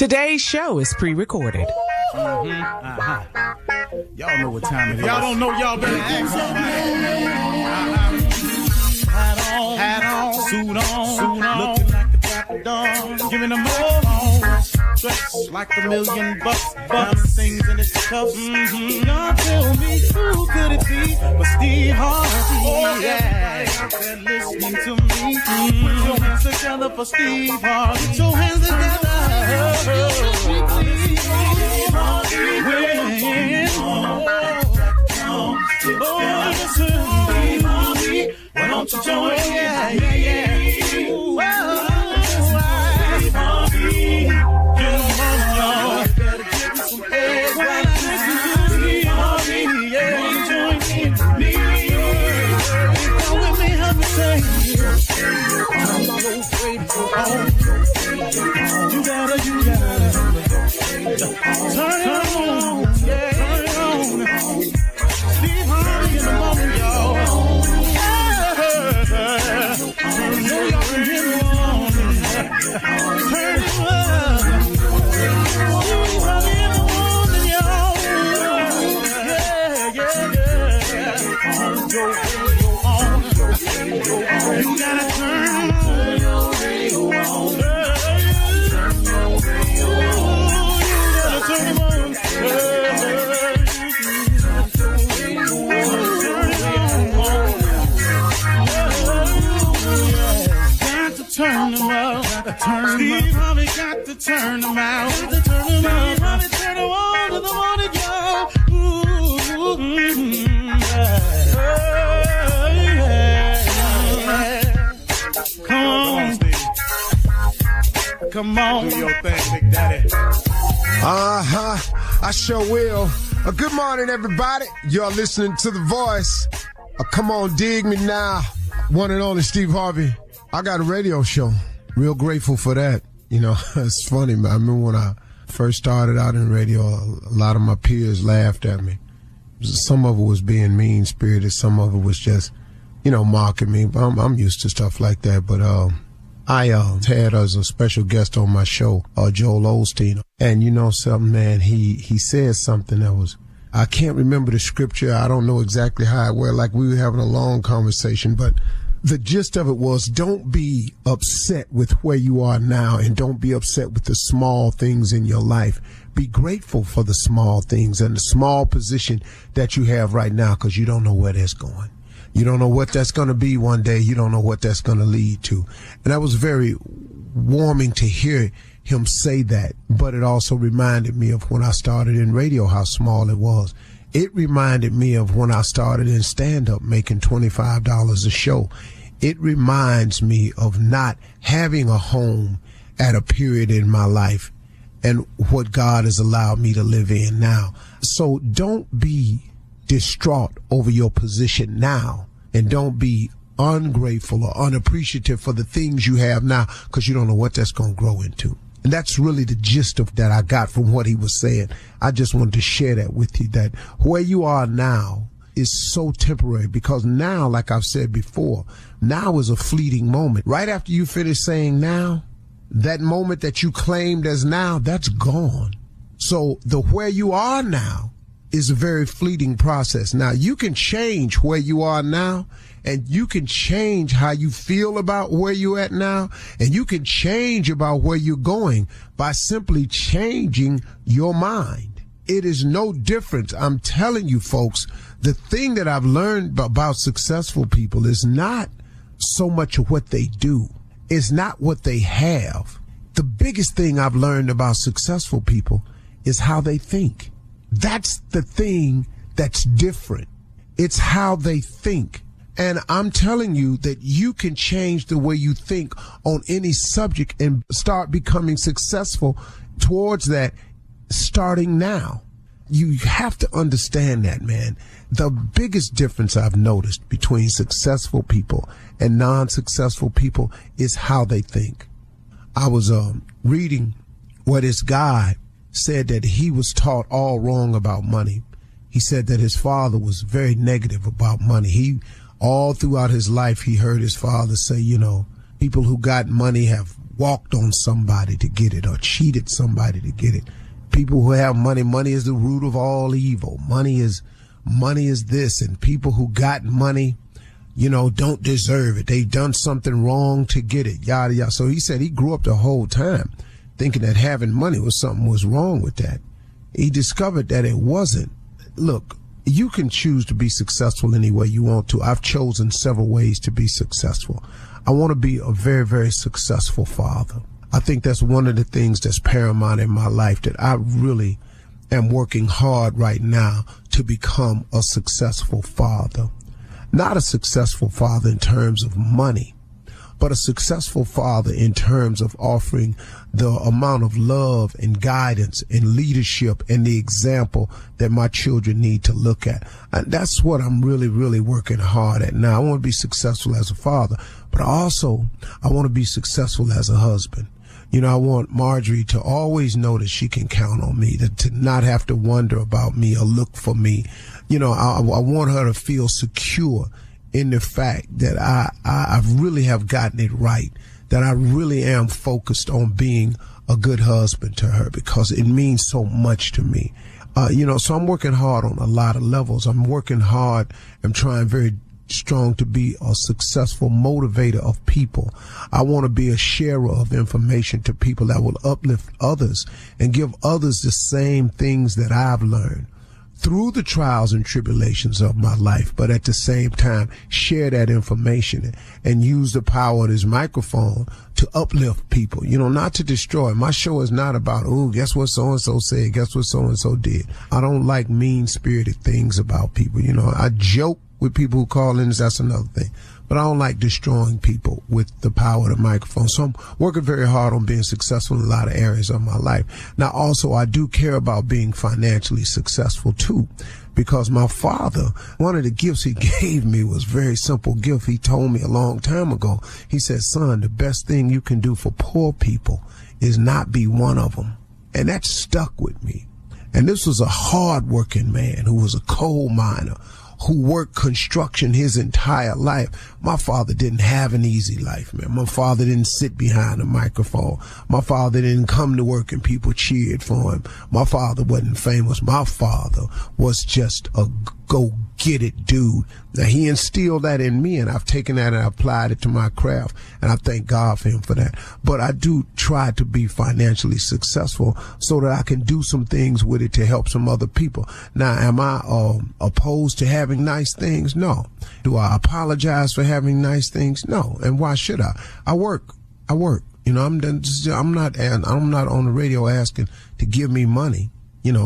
Today's show is pre-recorded. Y'all know what time it is. Y'all don't know, y'all better ask Hat on, suit on, looking like the Dapper Dawn, giving them all dressed like $1,000,000, diamond things in its cuffs. Now tell me, who could it be but Steve Harvey? Oh, yeah, out there listening to me. Put your hands together for Steve Harvey. Put your hands together. Why don't you join? Yeah. You gotta turn it on, yeah, turn it on. Steve Harvey in the moment, y'all. Know y'all can hear me on. Turn it on. Steve Harvey in the moment, y'all. Yeah. Turn your radio on. You gotta turn your radio on. Turn them out. Steve Harvey got to turn them out. Steve Harvey turn them on to the morning, y'all. Come on. Do your thing, Big Daddy. I sure will. Good morning, everybody. Y'all listening to The Voice. Come on, dig me now. One and only Steve Harvey. I got a radio show. Real grateful for that. You know, it's funny. I remember when I first started out in radio, a lot of my peers laughed at me. Some of it was being mean-spirited. Some of it was just, mocking me. I'm used to stuff like that. But I had as a special guest on my show, Joel Osteen. And you know something, man, he said something that was, I can't remember the scripture. I don't know exactly how it went. Like we were having a long conversation, but the gist of it was, don't be upset with where you are now, and don't be upset with the small things in your life. Be grateful for the small things and the small position that you have right now, because you don't know where that's going. You don't know what that's going to be one day. You don't know what that's going to lead to. And that was very warming to hear him say that. But it also reminded me of when I started in radio, how small it was. It reminded me of when I started in stand-up making $25 a show. It reminds me of not having a home at a period in my life and what God has allowed me to live in now. So don't be distraught over your position now, and don't be ungrateful or unappreciative for the things you have now, because you don't know what that's going to grow into. And that's really the gist of that I got from what he was saying. I just wanted to share that with you, that where you are now is so temporary, because now, like I've said before, now is a fleeting moment. Right after you finish saying now, that moment that you claimed as now, that's gone. So the where you are now is a very fleeting process. Now, you can change where you are now, and you can change how you feel about where you're at now, and you can change about where you're going by simply changing your mind. It is no different. I'm telling you, folks, the thing that I've learned about successful people is not so much of what they do. It's not what they have. The biggest thing I've learned about successful people is how they think. That's the thing that's different. It's how they think. And I'm telling you that you can change the way you think on any subject and start becoming successful towards that starting now. You have to understand that, man. The biggest difference I've noticed between successful people and non-successful people is how they think. I was reading where this guy said that he was taught all wrong about money. He said that his father was very negative about money. All throughout his life, he heard his father say, people who got money have walked on somebody to get it or cheated somebody to get it. People who have money, money is the root of all evil. Money is this, and people who got money, don't deserve it. They've done something wrong to get it, yada, yada. So he said he grew up the whole time thinking that having money was wrong with that. He discovered that it wasn't. Look, you can choose to be successful any way you want to. I've chosen several ways to be successful. I want to be a very, very successful father. I think that's one of the things that's paramount in my life, that I really am working hard right now to become a successful father. Not a successful father in terms of money, but a successful father in terms of offering the amount of love and guidance and leadership and the example that my children need to look at. And that's what I'm really, really working hard at now. I want to be successful as a father, but I want to be successful as a husband. I want Marjorie to always know that she can count on me, to not have to wonder about me or look for me. I want her to feel secure in the fact that I really have gotten it right, that I really am focused on being a good husband to her, because it means so much to me. So I'm working hard on a lot of levels. I'm working hard. I'm trying very strong to be a successful motivator of people. I want to be a sharer of information to people that will uplift others and give others the same things that I've learned through the trials and tribulations of my life, but at the same time, share that information and use the power of this microphone to uplift people, not to destroy. My show is not about, guess what so-and-so said, guess what so-and-so did. I don't like mean-spirited things about people. I joke with people who call in, that's another thing. But I don't like destroying people with the power of the microphone. So I'm working very hard on being successful in a lot of areas of my life. Now, also, I do care about being financially successful, too, because my father, one of the gifts he gave me was a very simple gift. He told me a long time ago, he said, son, the best thing you can do for poor people is not be one of them. And that stuck with me. And this was a hard-working man who was a coal miner, who worked construction his entire life. My father didn't have an easy life, man. My father didn't sit behind a microphone. My father didn't come to work and people cheered for him. My father wasn't famous. My father was just a go-get-it dude. Now, he instilled that in me, and I've taken that and applied it to my craft, and I thank God for him for that. But I do try to be financially successful so that I can do some things with it to help some other people. Now, am I opposed to having nice things? No. Do I apologize for having nice things? No. And why should I? I work. I'm not on the radio asking to give me money,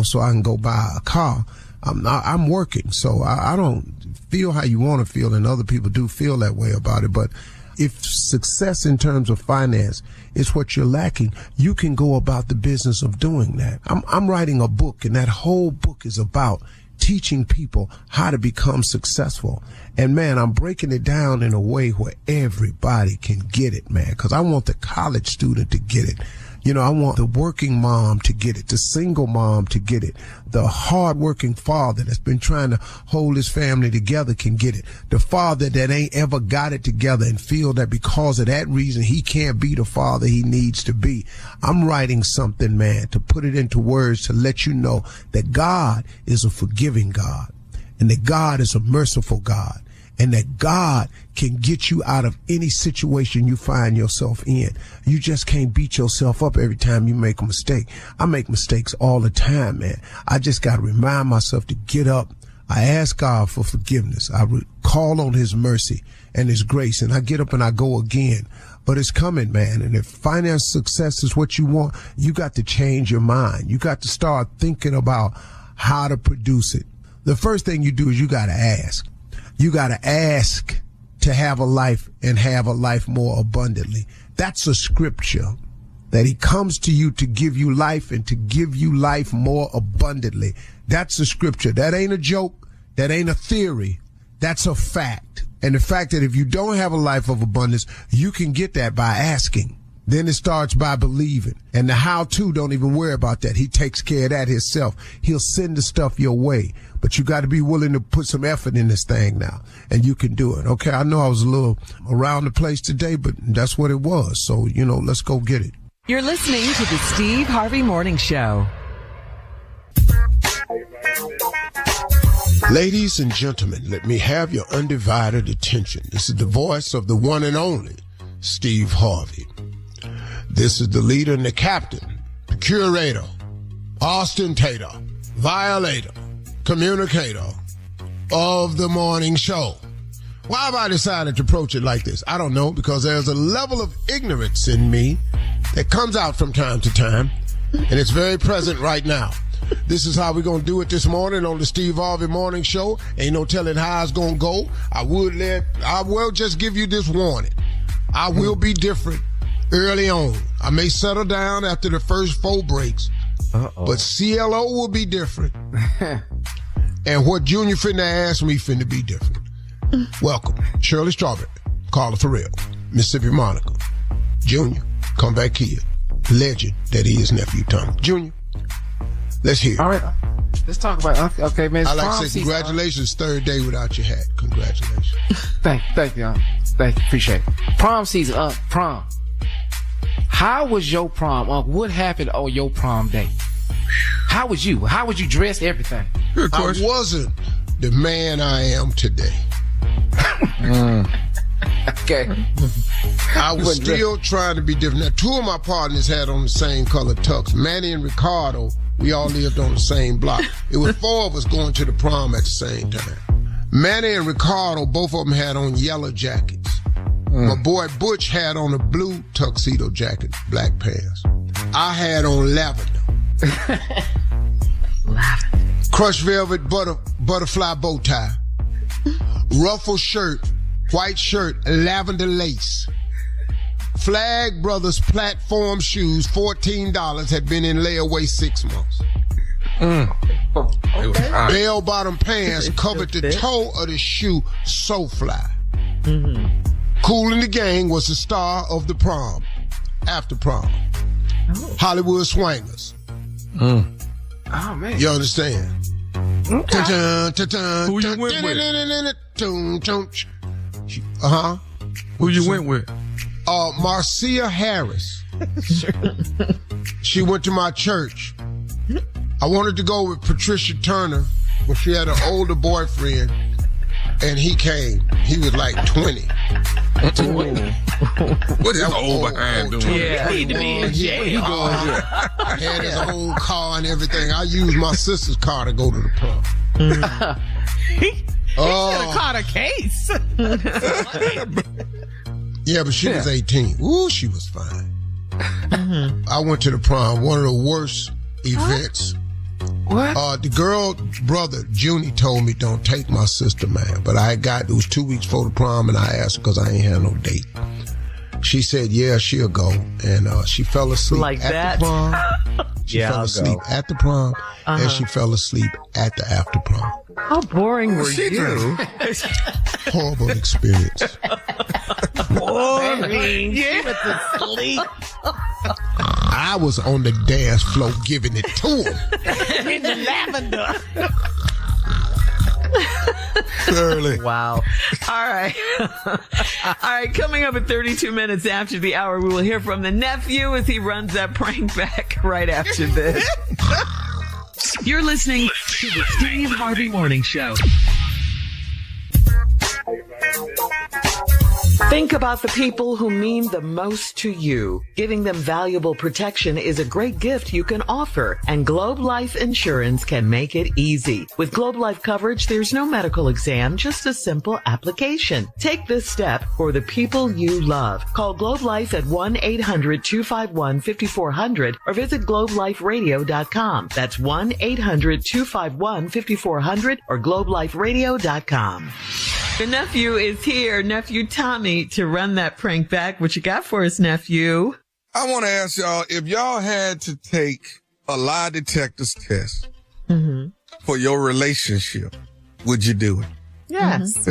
so I can go buy a car. I'm working, so I don't feel how you want to feel, and other people do feel that way about it. But if success in terms of finance is what you're lacking, you can go about the business of doing that. I'm writing a book, and that whole book is about teaching people how to become successful. And man, I'm breaking it down in a way where everybody can get it, man, because I want the college student to get it. I want the working mom to get it, the single mom to get it, the hard-working father that's been trying to hold his family together can get it, the father that ain't ever got it together and feel that because of that reason he can't be the father he needs to be. I'm writing something, man, to put it into words to let you know that God is a forgiving God, and that God is a merciful God, and that God can get you out of any situation you find yourself in. You just can't beat yourself up every time you make a mistake. I make mistakes all the time, man. I just got to remind myself to get up. I ask God for forgiveness. I call on his mercy and his grace, and I get up and I go again. But it's coming, man. And if finance success is what you want, you got to change your mind. You got to start thinking about how to produce it. The first thing you do is you got to ask. You got to ask to have a life and have a life more abundantly. That's a scripture, that he comes to you to give you life and to give you life more abundantly. That's a scripture. That ain't a joke. That ain't a theory. That's a fact. And the fact that if you don't have a life of abundance, you can get that by asking. Then it starts by believing. And the how-to, don't even worry about that. He takes care of that himself. He'll send the stuff your way. But you got to be willing to put some effort in this thing now, and you can do it. Okay, I know I was a little around the place today, but that's what it was. So, let's go get it. You're listening to the Steve Harvey Morning Show. Ladies and gentlemen, let me have your undivided attention. This is the voice of the one and only Steve Harvey. This is the leader and the captain, the curator, ostentator, violator, communicator of the morning show. Why have I decided to approach it like this? I don't know, because there's a level of ignorance in me that comes out from time to time, and it's very present right now. This is how we're going to do it this morning on the Steve Harvey Morning Show. Ain't no telling how it's going to go. I will just give you this warning. I will be different early on. I may settle down after the first 4 breaks, but CLO will be different. And what Junior finna ask me finna be different. Welcome, Shirley Strawberry, Carla Farrell, Mississippi Monica, Junior, come back here, legend that is nephew Tom. Junior, let's hear it. All right, let's talk about. Okay, man. I like to say congratulations, third day without your hat. Congratulations. Thank you, appreciate it. Prom season, prom. How was your prom, What happened on your prom day? How was you? How was you dressed? Everything. I wasn't the man I am today. Okay. I was still trying to be different. Now, 2 of my partners had on the same color tux. Manny and Ricardo, we all lived on the same block. It was 4 of us going to the prom at the same time. Manny and Ricardo, both of them had on yellow jackets. My boy Butch had on a blue tuxedo jacket, black pants. I had on lavender. Crushed velvet butterfly bow tie. Ruffle shirt, white shirt, lavender lace. Flag Brothers platform shoes, $14, had been in layaway 6 months. Okay. Bell bottom pants covered the toe of the shoe, so fly. Cool in the Gang was the star of the prom, after prom. Hollywood Swangers. Oh, man. You understand? Okay. Who you went with? Who you went with? Marcia Harris. She went to my church. I wanted to go with Patricia Turner, but she had an older boyfriend, and he came. He was like 20. What is old behind doing? Yeah, he need to be in jail. Had his own car and everything. I used my sister's car to go to the prom. He should have caught a case. Yeah, but she was 18. Ooh, she was fine. I went to the prom, one of the worst events. What? The girl brother, Junie, told me don't take my sister, man. But it was 2 weeks before the prom, and I asked her because I ain't had no date. She said, yeah, she'll go. And she fell asleep at the prom. She fell asleep at the prom, and she fell asleep at the after prom. How boring were you? Horrible experience. Boring. She went to sleep. I was on the dance floor giving it to him. In the lavender. Shirley. Wow. All right. All right. Coming up at 32 minutes after the hour, we will hear from the nephew as he runs that prank back right after this. You're listening to the Steve Harvey Morning Show. Think about the people who mean the most to you. Giving them valuable protection is a great gift you can offer, and Globe Life Insurance can make it easy. With Globe Life coverage, there's no medical exam, just a simple application. Take this step for the people you love. Call Globe Life at 1-800-251-5400 or visit globeliferadio.com. That's 1-800-251-5400 or globeliferadio.com. The nephew is here, nephew Tommy, to run that prank back. What you got for us, nephew? I want to ask y'all, if y'all had to take a lie detector's test for your relationship, would you do it? Yes.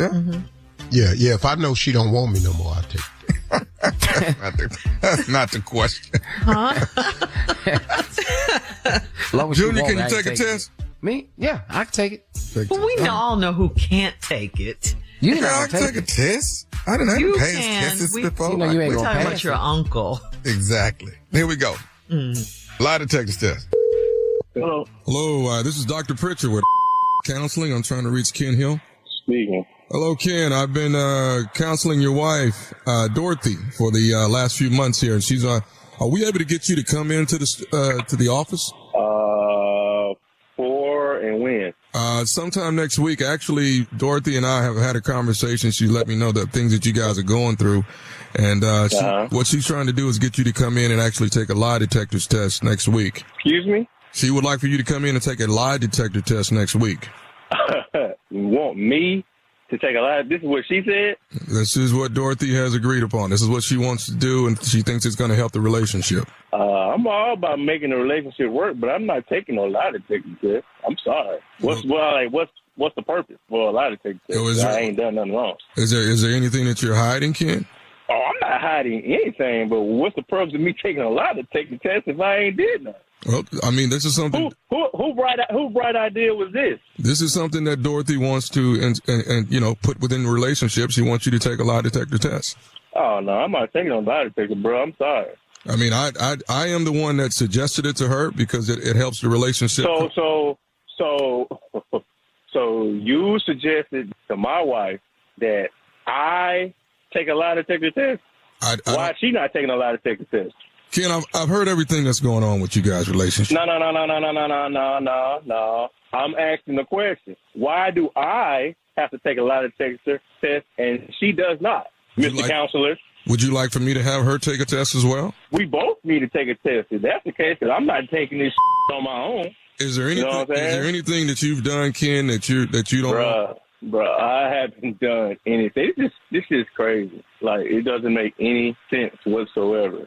Yeah. If I know she don't want me no more, I'll take it. That's not the question. Long as Junior, you can want, you take a test? Me? Yeah, I can take it. But we all know who can't take it. You Yeah, I can can take a test. I didn't have to pass tests before. You know you ain't We're gonna talking pass about your it. uncle. Exactly. Here we go. Lie detector test. Hello. Hello, this is Dr. Pritchard with counseling. I'm trying to reach Ken Hill. Speaking. Hello, Ken. I've been counseling your wife, Dorothy, for the last few months here, and she's. Are we able to get you to come into the office? For and when? Sometime next week. Actually, Dorothy and I have had a conversation. She let me know the things that you guys are going through, and what she's trying to do is get you to come in and actually take a lie detector test next week. Excuse me? She would like for you to come in and take a lie detector test next week. You want me to take a lie? This is what she said? This is what Dorothy has agreed upon. This is what she wants to do, and she thinks it's going to help the relationship. I'm all about making the relationship work, but I'm not taking no lie detector test. I'm sorry. What's the purpose for a lie detector test? I ain't done nothing wrong. Is there anything that you're hiding, Ken? Oh, I'm not hiding anything, but what's the purpose of me taking a lie detector test if I ain't did nothing? Well, I mean, this is something. Who bright idea was this? This is something that Dorothy wants to, and put within the relationship. She wants you to take a lie detector test. Oh no, I'm not taking no lie detector, bro. I'm sorry. I mean, I am the one that suggested it to her because it helps the relationship. So you suggested to my wife that I take a lie detector test? Why is she not taking a lie detector test? Ken, I've heard everything that's going on with you guys' relationship. No. I'm asking the question. Why do I have to take a lie detector test and she does not, Mr. Counselor? Would you like for me to have her take a test as well? We both need to take a test. If that's the case, because I'm not taking this on my own. Is there anything? Is there anything that you've done, Ken, that you don't? Bruh, I haven't done anything. This is crazy. Like, it doesn't make any sense whatsoever.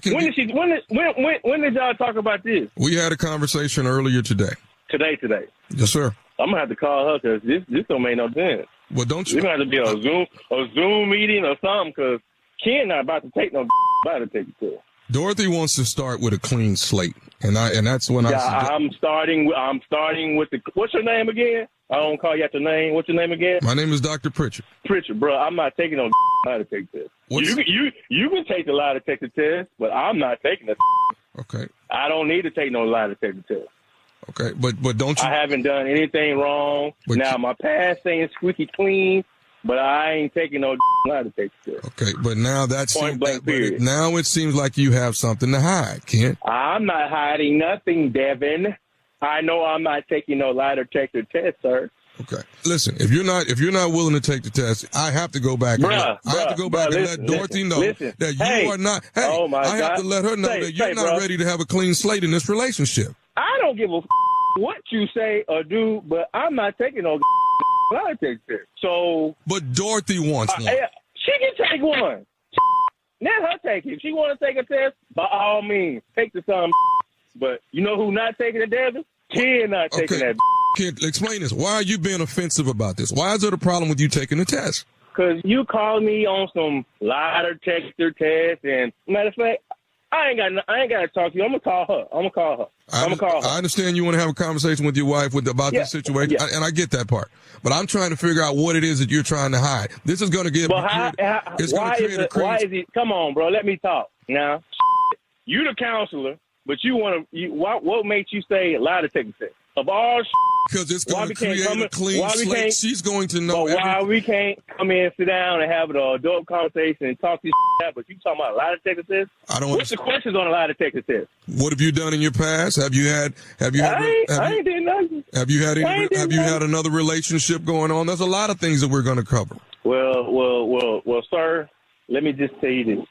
When did y'all talk about this? We had a conversation earlier today. Today. Yes, sir. I'm gonna have to call her because this don't make no sense. Well, don't you? It's gonna have to be a Zoom meeting or something because Ken not about to take no lie detector test. Dorothy wants to start with a clean slate, and that's when I'm starting with the. What's your name again? I don't call you out your name. What's your name again? My name is Dr. Pritchard. Pritchard, bro. I'm not taking no lie detector test. You can take the lie detector test, but I'm not taking it. Okay. I don't need to take no lie detector test. Okay, but don't you? I haven't done anything wrong. Now my past ain't squeaky clean, but I ain't taking no lie detector test. Okay, but now now it seems like you have something to hide, Ken. I'm not hiding nothing, Devin. I know I'm not taking no lie detector test, sir. Okay. Listen, if you're not willing to take the test, I have to go back. And let Dorothy know that you are not. Hey, I have to let her know that you're not ready to have a clean slate in this relationship. I don't give a what you say or do, but I'm not taking no lie detector test. So, but Dorothy wants one. She can take one. Let her take it. If she want to take a test, by all means, take the some. But you know who not taking it, Devin? Ken not taking that. Ken, explain this. Why are you being offensive about this? Why is there a problem with you taking the test? Because you called me on some lie detector test, and matter of fact, I ain't got to talk to you. I'm gonna call her. I understand you want to have a conversation with your wife about this situation, and I get that part. But I'm trying to figure out what it is that you're trying to hide. This is going to give. Why is it? Come on, bro. Let me talk now. You the counselor, but what makes you say lie detector test? Of all because it's going to create a clean slate. She's going to know. But why we can't come in, sit down, and have an adult conversation and talk this out? But you talking about a lie detector test? What's the questions on a lie detector test? What have you done in your past? I ain't did nothing. Have you had another relationship going on? There's a lot of things that we're going to cover. Well, sir. Let me just tell you this: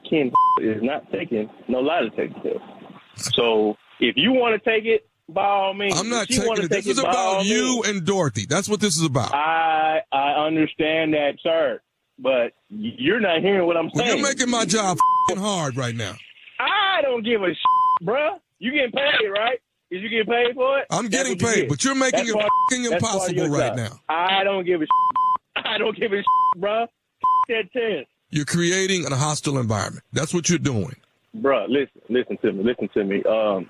Ken is not taking no lie detector test. So if you want to take it. By all means. I'm not taking it. This is about you and Dorothy. That's what this is about. I understand that, sir. But you're not hearing what I'm saying. You're making my job hard right now. I don't give a bruh. You getting paid, right? Is you getting paid for it? I'm getting paid, but you're making it impossible right now. I don't give a I don't give a bruh. That test. You're creating a hostile environment. That's what you're doing. Bruh, listen to me.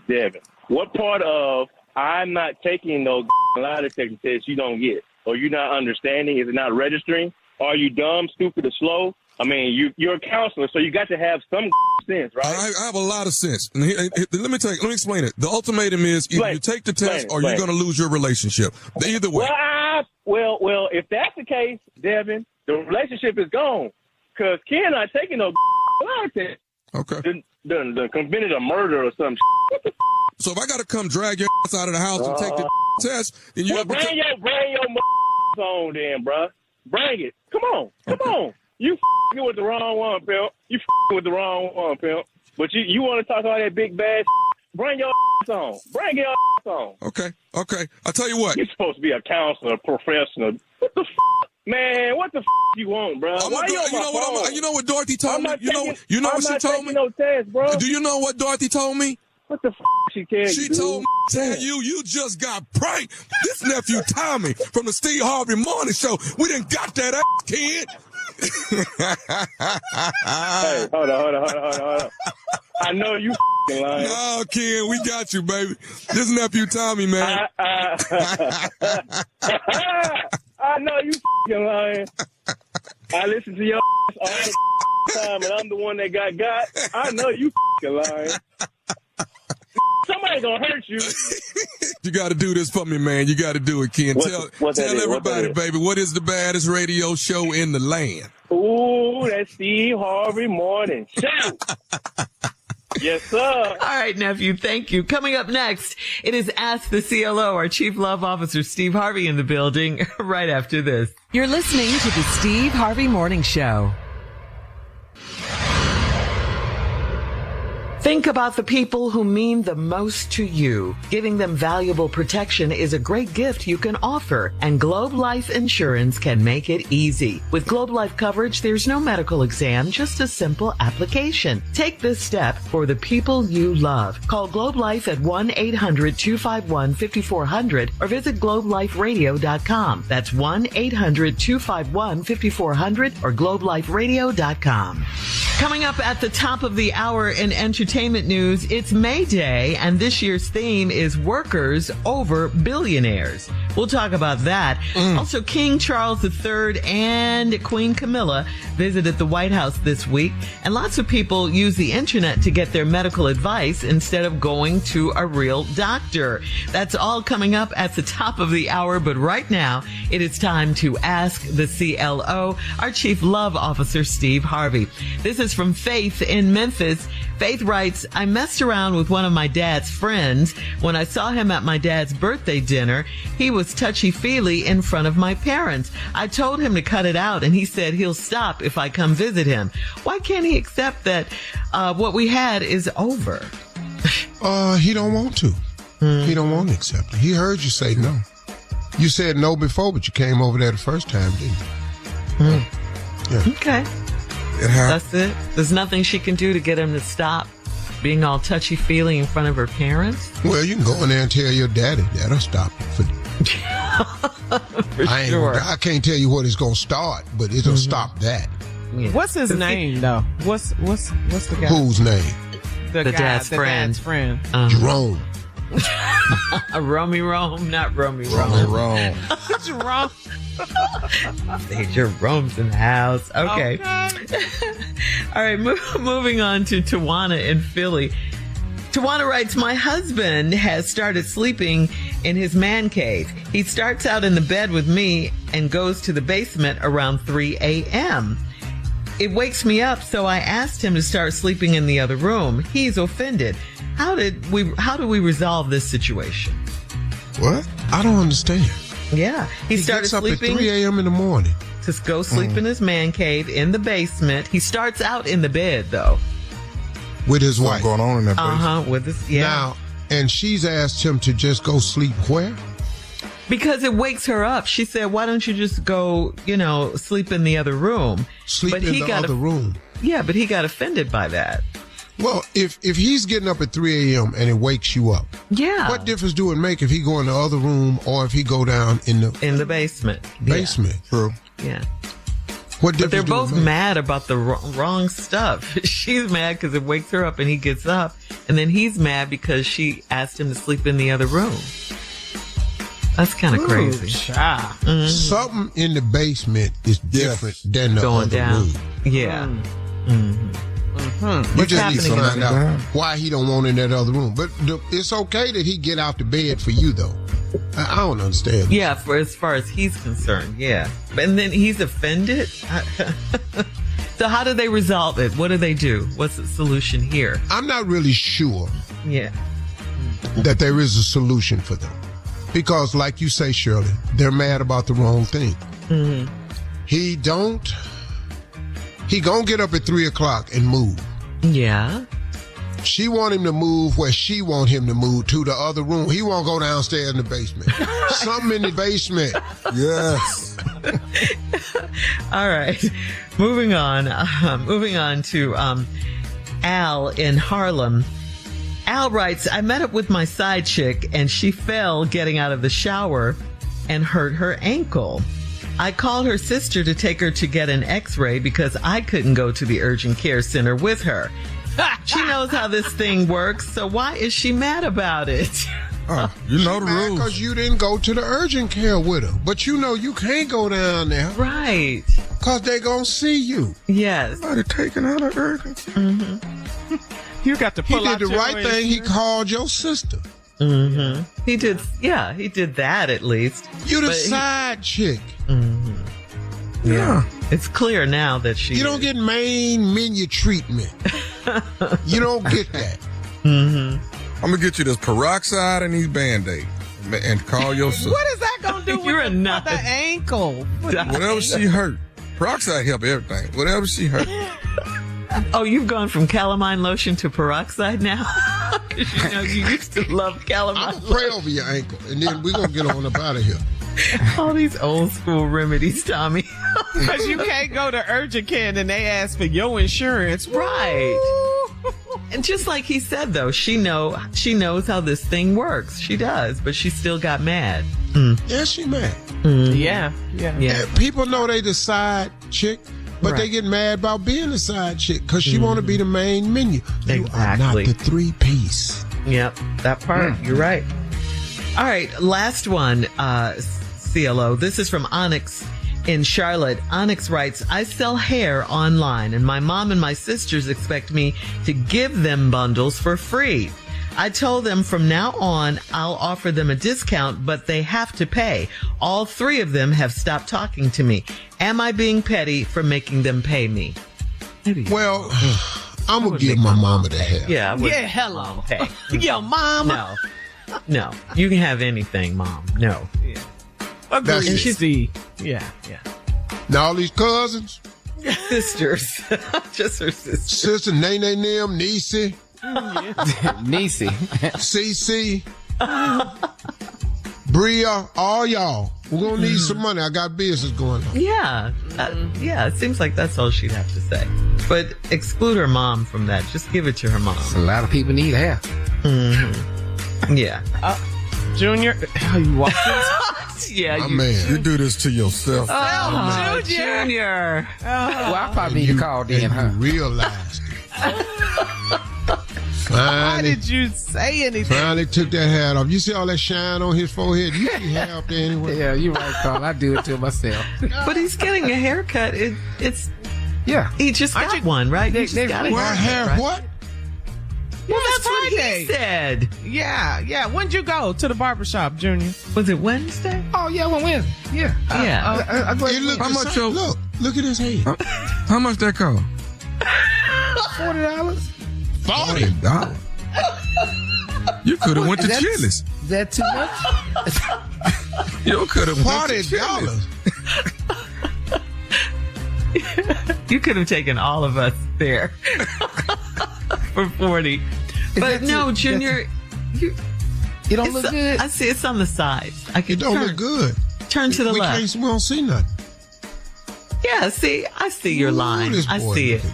Devin. What part of I'm not taking no lie detector test you don't get. Or you're not understanding. Is it not registering? Are you dumb, stupid, or slow? I mean, you're a counselor, so you got to have some sense, right? I have a lot of sense. And let me explain it. The ultimatum is either you take the test or you're going to lose your relationship. Either way. Well, if that's the case, Devin, the relationship is gone. Because Ken not taking no lie test. Okay. Done committed a murder or some What the So if I got to come drag your ass out of the house and take the test, then you have bring to... your on then, bruh. Bring it. Come on. You f***ing with the wrong one, pimp. You f***ing with the wrong one, pimp. But you want to talk all that big bad bring your on. Bring your on. Okay. I'll tell you what. You're supposed to be a counselor, professional. What the man, what the you want, bro? You know what Dorothy told me? You know what she told me? No test, bro. Do you know what Dorothy told me? What the she tell you? She told me to tell you just got pranked. This nephew Tommy from the Steve Harvey Morning Show. We done got that ass, kid. Hey, hold on. I know you lying. No, Ken, we got you, baby. This nephew Tommy, man. I know you lying. I listen to your all the time, and I'm the one that got. I know you lying. Somebody gonna hurt you. You got to do this for me, man. You got to do it, Ken. Tell everybody, baby, what is the baddest radio show in the land? Ooh, that's Steve Harvey Morning Show. Yes, sir. All right, nephew. Thank you. Coming up next, it is Ask the CLO, our Chief Love Officer, Steve Harvey, in the building right after this. You're listening to the Steve Harvey Morning Show. Think about the people who mean the most to you. Giving them valuable protection is a great gift you can offer, and Globe Life Insurance can make it easy. With Globe Life coverage, there's no medical exam, just a simple application. Take this step for the people you love. Call Globe Life at 1-800-251-5400 or visit globeliferadio.com. That's 1-800-251-5400 or globeliferadio.com. Coming up at the top of the hour in entertainment news, it's May Day, and this year's theme is workers over billionaires. We'll talk about that. Also, King Charles III and Queen Camilla visited the White House this week, and lots of people use the internet to get their medical advice instead of going to a real doctor. That's all coming up at the top of the hour, but right now, it is time to ask the CLO, our Chief Love Officer, Steve Harvey. This is from Faith in Memphis. Faith writes, I messed around with one of my dad's friends. When I saw him at my dad's birthday dinner, he was touchy-feely in front of my parents. I told him to cut it out, and he said he'll stop if I come visit him. Why can't he accept that what we had is over? He don't want to. He don't want to accept it. He heard you say no. You said no before, but you came over there the first time, didn't you? Yeah. Okay. That's it. There's nothing she can do to get him to stop being all touchy-feely in front of her parents? Well, you can go in there and tell your daddy. That'll stop it. I can't tell you what it's going to start, but it'll stop that. Yeah. What's his name, though? What's the guy? Whose name? The dad's friend. Jerome. Romy Rome, not Romy Rome. Rome. Jerome. Jerome's in the house. Okay. All right, moving on to Tawana in Philly. Tawana writes, my husband has started sleeping in his man cave. He starts out in the bed with me and goes to the basement around 3 a.m. It wakes me up, so I asked him to start sleeping in the other room. He's offended. How do we resolve this situation? What? I don't understand. Yeah. He started gets up sleeping at 3 a.m. in the morning. To go sleep in his man cave in the basement. He starts out in the bed, though. With his wife. What's going on in that basement? With his, yeah. Now, and she's asked him to just go sleep where? Because it wakes her up. She said, why don't you just go, sleep in the other room? Sleep in the other room. Yeah, but he got offended by that. Well, if he's getting up at 3 a.m. and it wakes you up, yeah, what difference do it make if he go in the other room or if he go down in the basement? Basement. Yeah. True. Yeah. What difference? But they're both mad about the wrong stuff. She's mad because it wakes her up and he gets up, and then he's mad because she asked him to sleep in the other room. That's kind of crazy. Mm-hmm. Something in the basement is different than the other room. Yeah. You just need to find out why he don't want in that other room. But it's okay that he get out the bed for you, though. I don't understand. Yeah, for as far as he's concerned, yeah. And then he's offended? So how do they resolve it? What do they do? What's the solution here? I'm not really sure. Yeah. That there is a solution for them. Because like you say, Shirley, they're mad about the wrong thing. Mm-hmm. He gonna get up at 3:00 and move. Yeah. She want him to move where she want him to move to the other room. He won't go downstairs in the basement. Something in the basement. Yes. All right. Moving on to Al in Harlem. Al writes, I met up with my side chick and she fell getting out of the shower and hurt her ankle. I called her sister to take her to get an x-ray because I couldn't go to the urgent care center with her. She knows how this thing works, so why is she mad about it? You know the rules. Because you didn't go to the urgent care with her. But you know you can't go down there. Right. Because they going to see you. Yes. Somebody taking out an urgent care. Mm-hmm. You got to pull out He did the right thing. He called your sister. Mm-hmm. He did. Yeah, he did that at least. You the side chick. Mm-hmm. Yeah. It's clear now that You don't get main menu treatment. You don't get that. Mm-hmm. I'm going to get you this peroxide and these Band-Aids and call your sister. What is that going to do You're with the ankle? Whatever she hurt. Peroxide help everything. Whatever she hurt. Oh, you've gone from calamine lotion to peroxide now? You know, you used to love calamine I'm going to pray over your ankle, and then we're going to get on up out of here. All these old school remedies, Tommy. Because you can't go to urgent care and then they ask for your insurance. Right. And just like he said, though, she knows how this thing works. She does, but she still got mad. Yeah, she mad. Yeah. People know they the side chick, but they get mad about being the side chick because she want to be the main menu. You are not the 3-piece. Yep, that part. You're right. All right, last one, CLO. This is from Onyx in Charlotte. Onyx writes, I sell hair online, and my mom and my sisters expect me to give them bundles for free. I told them from now on, I'll offer them a discount, but they have to pay. All 3 of them have stopped talking to me. Am I being petty for making them pay me? Well, I'm going to give my mama the hair. Yeah, hello. Pay. Yo, mama. No. You can have anything, Mom. No. Yeah. Agreed. And she's Yeah. Now all these cousins. Sisters. Just her sisters. Sister, Nene, them, Niecy. Niecy. CC. Bria, all y'all. We're going to need some money. I got business going on. Yeah. It seems like that's all she'd have to say. But exclude her mom from that. Just give it to her mom. A lot of people need hair. Mm-hmm. Yeah. Junior, you walked Yeah, man. You do this to yourself. Oh, Junior. Well, I probably need to call then, huh? You realized it. Why did you say anything? Finally took that hat off. You see all that shine on his forehead? You see hair up there anyway. Yeah, you're right, Carl. I do it to myself. But he's getting a haircut. It's yeah. He just got one, right? He just got a haircut, right? What? Well, that's what he said. Yeah. When'd you go to the barbershop, Junior? Was it Wednesday? Oh, yeah, well, Wednesday. Yeah. Hey, look, how much? Look at his head. How much that cost? $40. $40. You could have went to Chili's. Is that too much? You could have went to $40. You could have taken all of us there for 40. But no, Junior, you don't look good. I see it's on the sides. It don't look good. Turn to the left. We don't see nothing. Yeah, see, I see your line. I see it.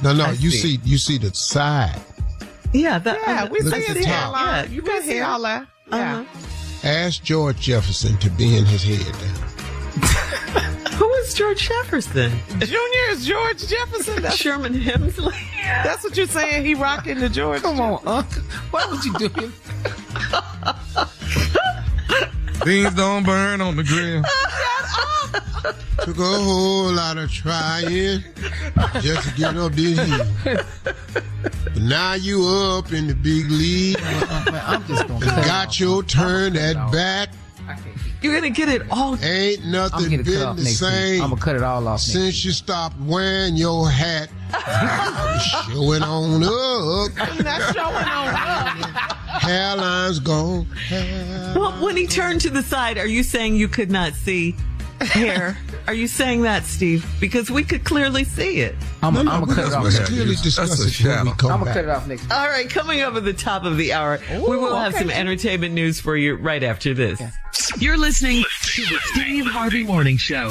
No, you see the side. Yeah, we look see at the the hairline. top. Yeah, you can see all that. Yeah. Ask George Jefferson to bend his head down. Who is George Jefferson? Junior is George Jefferson. That's Sherman Hemsley. That's what you're saying. He rocking the George. Come on, Uncle. Why would you do him? Beans don't burn on the grill. Took a whole lot of trying just to get up this hill. But now you up in the big league. I'm just gonna got your turn at bat. You're going to get it all. Ain't nothing been the same. I'm going to cut it all off since you stopped wearing your hat. Showing on up. Not showing on up. Hairline's gone. Well, when he turned to the side, are you saying you could not see hair? Are you saying that, Steve? Because we could clearly see it. I'm going to cut it off. Let's clearly discuss it when we come I'm going back. to cut it off next week. All right, coming up at the top of the hour, we will have some entertainment news for you right after this. Yeah. You're listening to the Steve Harvey Morning Show.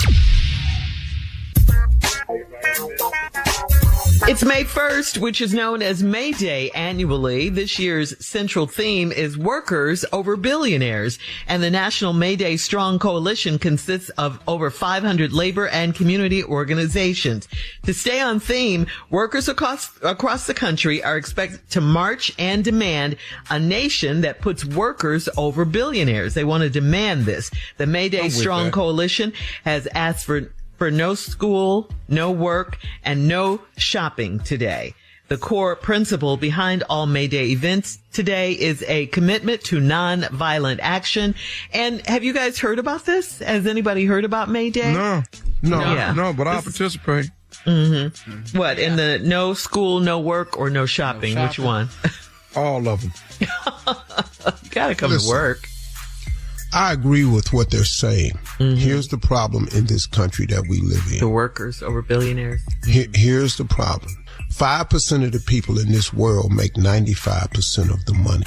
It's May 1st, which is known as May Day annually. This year's central theme is workers over billionaires. And the National May Day Strong Coalition consists of over 500 labor and community organizations. To stay on theme, workers across the country are expected to march and demand a nation that puts workers over billionaires. They want to demand this. The May Day Strong Coalition has asked for no school, no work, and no shopping today. The core principle behind all May Day events today is a commitment to non-violent action. And have you guys heard about this? Has anybody heard about May Day? No, but I'll participate. Mm-hmm. What, in the no school, no work, or no shopping? Which one? All of them. You gotta come to work. I agree with what they're saying. Mm-hmm. Here's the problem in this country that we live in. The workers over billionaires. Here's the problem. 5% of the people in this world make 95% of the money.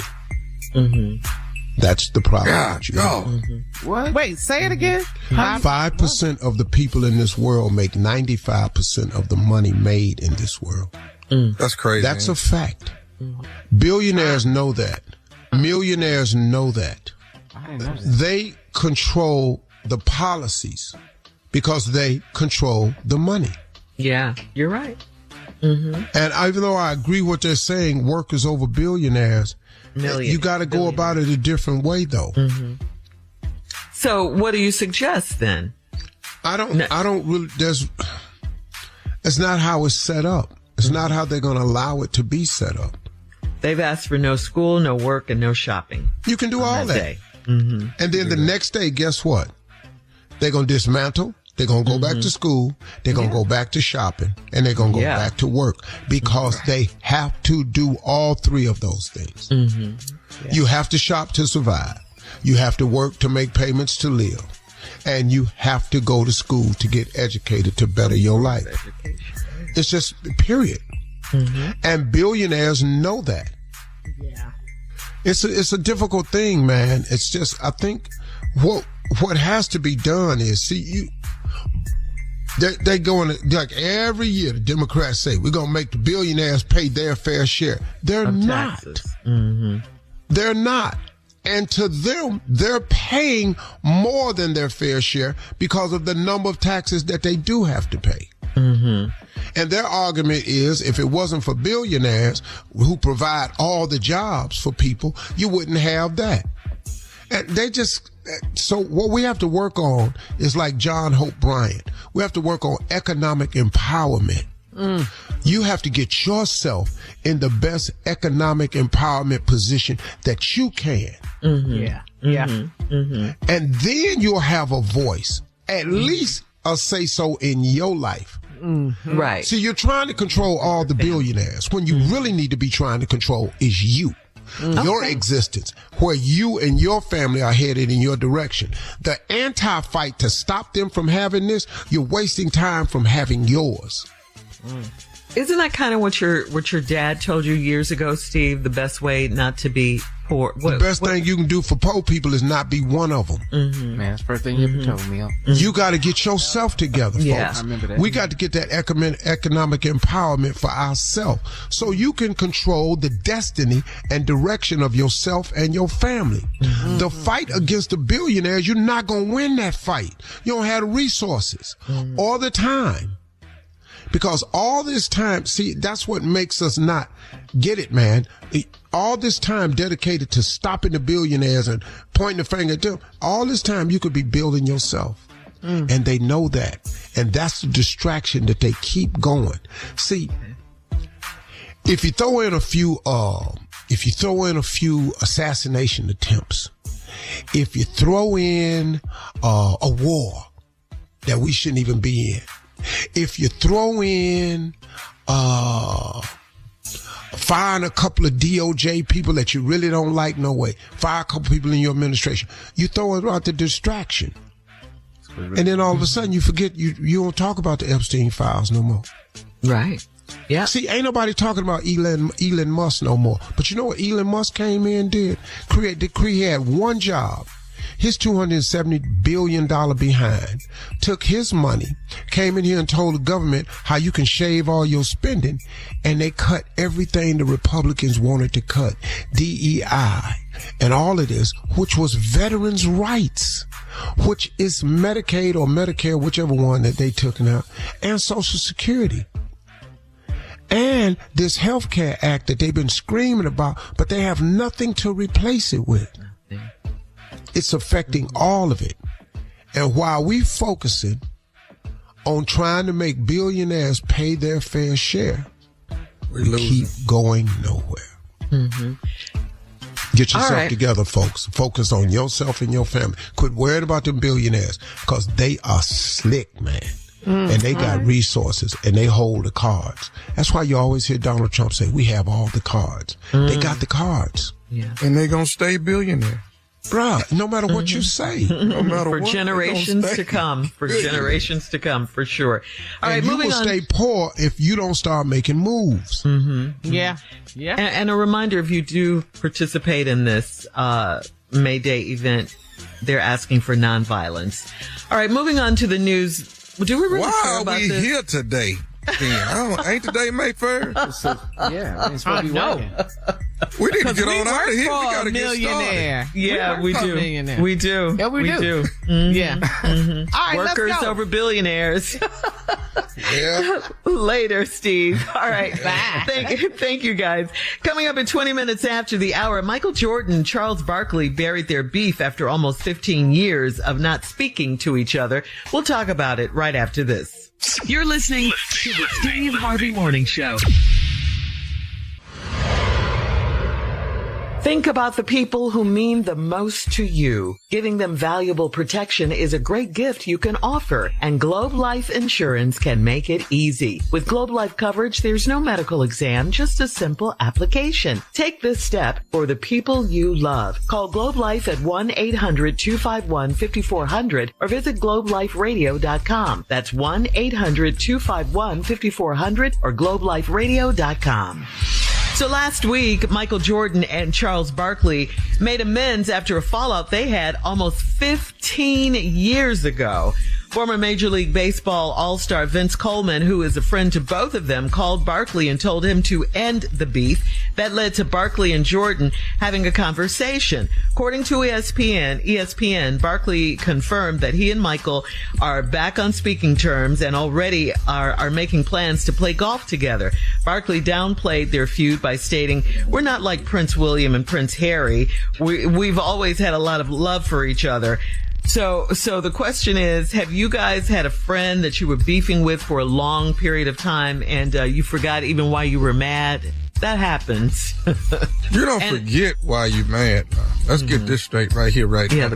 Mm-hmm. That's the problem. Mm-hmm. What? Wait, say it again. 5% of the people in this world make 95% of the money made in this world. That's crazy. That's a fact. Billionaires know that. Millionaires know that. They control the policies because they control the money. Yeah, you're right. Mm-hmm. And even though I agree what they're saying, workers over billionaires, you got to go about it a different way, though. Mm-hmm. So, what do you suggest then? I don't really. It's not how it's set up. It's not how they're going to allow it to be set up. They've asked for no school, no work, and no shopping. You can do all that. Day. Mm-hmm. And then the next day, guess what? They're going to dismantle. They're going to go back to school. They're going to go back to shopping. And they're going to go back to work because they have to do all three of those things. Mm-hmm. Yeah. You have to shop to survive. You have to work to make payments to live. And you have to go to school to get educated to better your life. It's just, period. Mm-hmm. And billionaires know that. Yeah. It's a difficult thing, man. It's just, I think what has to be done is, they going like every year the Democrats say, we're going to make the billionaires pay their fair share. They're not. Mm-hmm. They're not. And to them, they're paying more than their fair share because of the number of taxes that they do have to pay. Mm-hmm. And their argument is, if it wasn't for billionaires who provide all the jobs for people, you wouldn't have that. And so what we have to work on is like John Hope Bryant. We have to work on economic empowerment. You have to get yourself in the best economic empowerment position that you can. Mm-hmm. Yeah. Yeah. Mm-hmm. And then you'll have a voice, at least a say so in your life. Mm-hmm. Right. See, you're trying to control all the billionaires when you really need to be trying to control is you. Your existence, where you and your family are headed in your direction. The anti-fight to stop them from having this, you're wasting time from having yours. Isn't that kind of what your dad told you years ago, Steve? The best way not to be poor. The best thing you can do for poor people is not be one of them. Mm-hmm. Man, that's the first thing you ever told me. You got to get yourself together, folks. Yeah. I remember that. We got to get that economic empowerment for ourselves so you can control the destiny and direction of yourself and your family. Mm-hmm. The fight against the billionaires, you're not going to win that fight. You don't have the resources or the time. Because all this time, see, that's what makes us not get it, man. All this time dedicated to stopping the billionaires and pointing the finger at them, all this time you could be building yourself. And they know that. And that's the distraction that they keep going. See, if you throw in a few assassination attempts, if you throw in a war that we shouldn't even be in, if you throw in firing a couple of DOJ people that you really don't like, no way, fire a couple people in your administration, you throw it out the distraction. And then all of a sudden you forget, you don't talk about the Epstein files no more. Right. Yeah. See, ain't nobody talking about Elon Musk no more. But you know what Elon Musk came in and did? He had one job. His $270 billion behind, took his money, came in here and told the government how you can shave all your spending, and they cut everything the Republicans wanted to cut. DEI and all of this, which was veterans' rights, which is Medicaid or Medicare, whichever one that they took now, and Social Security. And this Healthcare Act that they've been screaming about, but they have nothing to replace it with. It's affecting all of it. And while we focusing on trying to make billionaires pay their fair share, we keep going nowhere. Mm-hmm. Get yourself together, folks. Focus on yourself and your family. Quit worrying about them billionaires, because they are slick, man. And they got resources, and they hold the cards. That's why you always hear Donald Trump say, we have all the cards. They got the cards. Yeah. And they gonna stay billionaire. Bruh, no matter what you say. No matter for what, generations to come. For generations to come, for sure. All right, moving on. You will stay poor if you don't start making moves. Yeah. Yeah. And a reminder, if you do participate in this May Day event, they're asking for nonviolence. All right, moving on to the news. Do we really care about this? Why are we here today? Ain't today May 1st? Yeah, it's supposed to be working. We need to get on out of here. We got gotta get started. Yeah, we do. We do. Yeah, we do. Mm-hmm. Yeah. Mm-hmm. All right, workers let's go. over billionaires. Yeah. Later, Steve. All right. Bye. Thank you, guys. Coming up in 20 minutes after the hour, Michael Jordan and Charles Barkley buried their beef after almost 15 years of not speaking to each other. We'll talk about it right after this. You're listening to the Steve Harvey Morning Show. Think about the people who mean the most to you. Giving them valuable protection is a great gift you can offer, and Globe Life Insurance can make it easy. With Globe Life coverage, there's no medical exam, just a simple application. Take this step for the people you love. Call Globe Life at 1-800-251-5400 or visit globeliferadio.com. That's 1-800-251-5400 or globeliferadio.com. So last week, Michael Jordan and Charles Barkley made amends after a fallout they had almost 15 years ago. Former Major League Baseball All-Star Vince Coleman, who is a friend to both of them, called Barkley and told him to end the beef. That led to Barkley and Jordan having a conversation. According to ESPN, Barkley confirmed that he and Michael are back on speaking terms and already are making plans to play golf together. Barkley downplayed their feud by stating, "We're not like Prince William and Prince Harry. We've always had a lot of love for each other." So the question is, have you guys had a friend that you were beefing with for a long period of time and you forgot even why you were mad? That happens. You don't forget why you're mad. Let's get this straight right here, right now.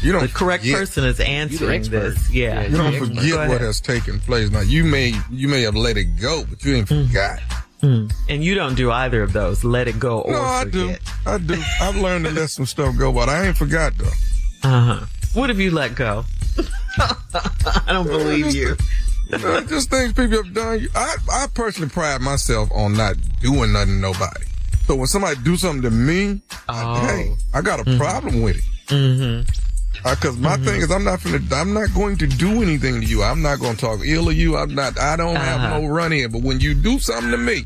You don't the correct person is answering this. Yeah. You don't forget what has taken place. Now, you may have let it go, but you ain't forgot. And you don't do either of those. Let it go or forget. I do. I've learned to let some stuff go, but I ain't forgot, though. Uh-huh. What have you let go? I don't believe you. Just things people have done. I personally pride myself on not doing nothing to nobody. So when somebody do something to me, I got a problem with it. Because my thing is, I'm not going to do anything to you. I'm not going to talk ill of you. I don't have no run in. But when you do something to me,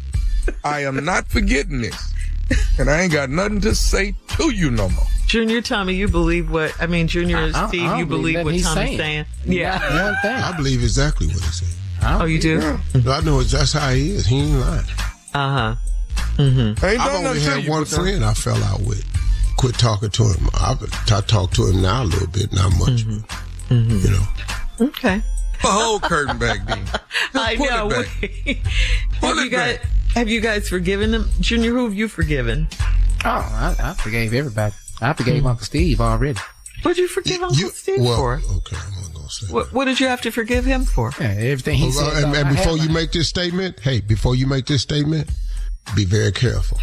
I am not forgetting this. And I ain't got nothing to say to you no more. Junior, Tommy, you believe what, Steve, you believe what Tommy's saying? Yeah. I believe exactly what he's saying. Oh, you do? Yeah. I know that's how he is. He ain't lying. Uh-huh. Mm-hmm. I've only had one friend I fell out with. Quit talking to him. I talk to him now a little bit, not much. Mm-hmm. Mm-hmm. You know. Okay. The whole curtain back, Dean. I know. Have you guys forgiven him? Junior, who have you forgiven? Oh, I forgave everybody. I forgave Uncle Steve already. What did you forgive Uncle Steve for? Okay, I'm not going to say that. What did you have to forgive him for? Yeah, everything he said. And before you make this statement, be very careful.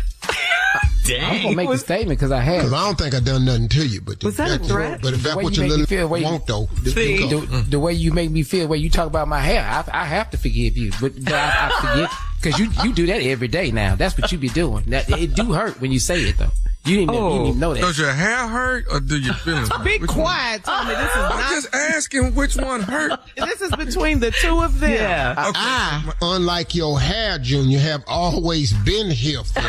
Dang. I'm going to make the statement because I have. Because I don't think I done nothing to you. But was that a threat? But if that's what you want, though. The way you make me feel, where you talk about my hair, I have to forgive you. But I forget, because you do that every day now. That's what you be doing. It do hurt when you say it, though. You didn't even know that. Does your hair hurt or do your feelings hurt? Be quiet, Tommy. This is I'm just asking which one hurt. This is between the two of them. Yeah. Okay. I, unlike your hair, Junior, have always been here for you.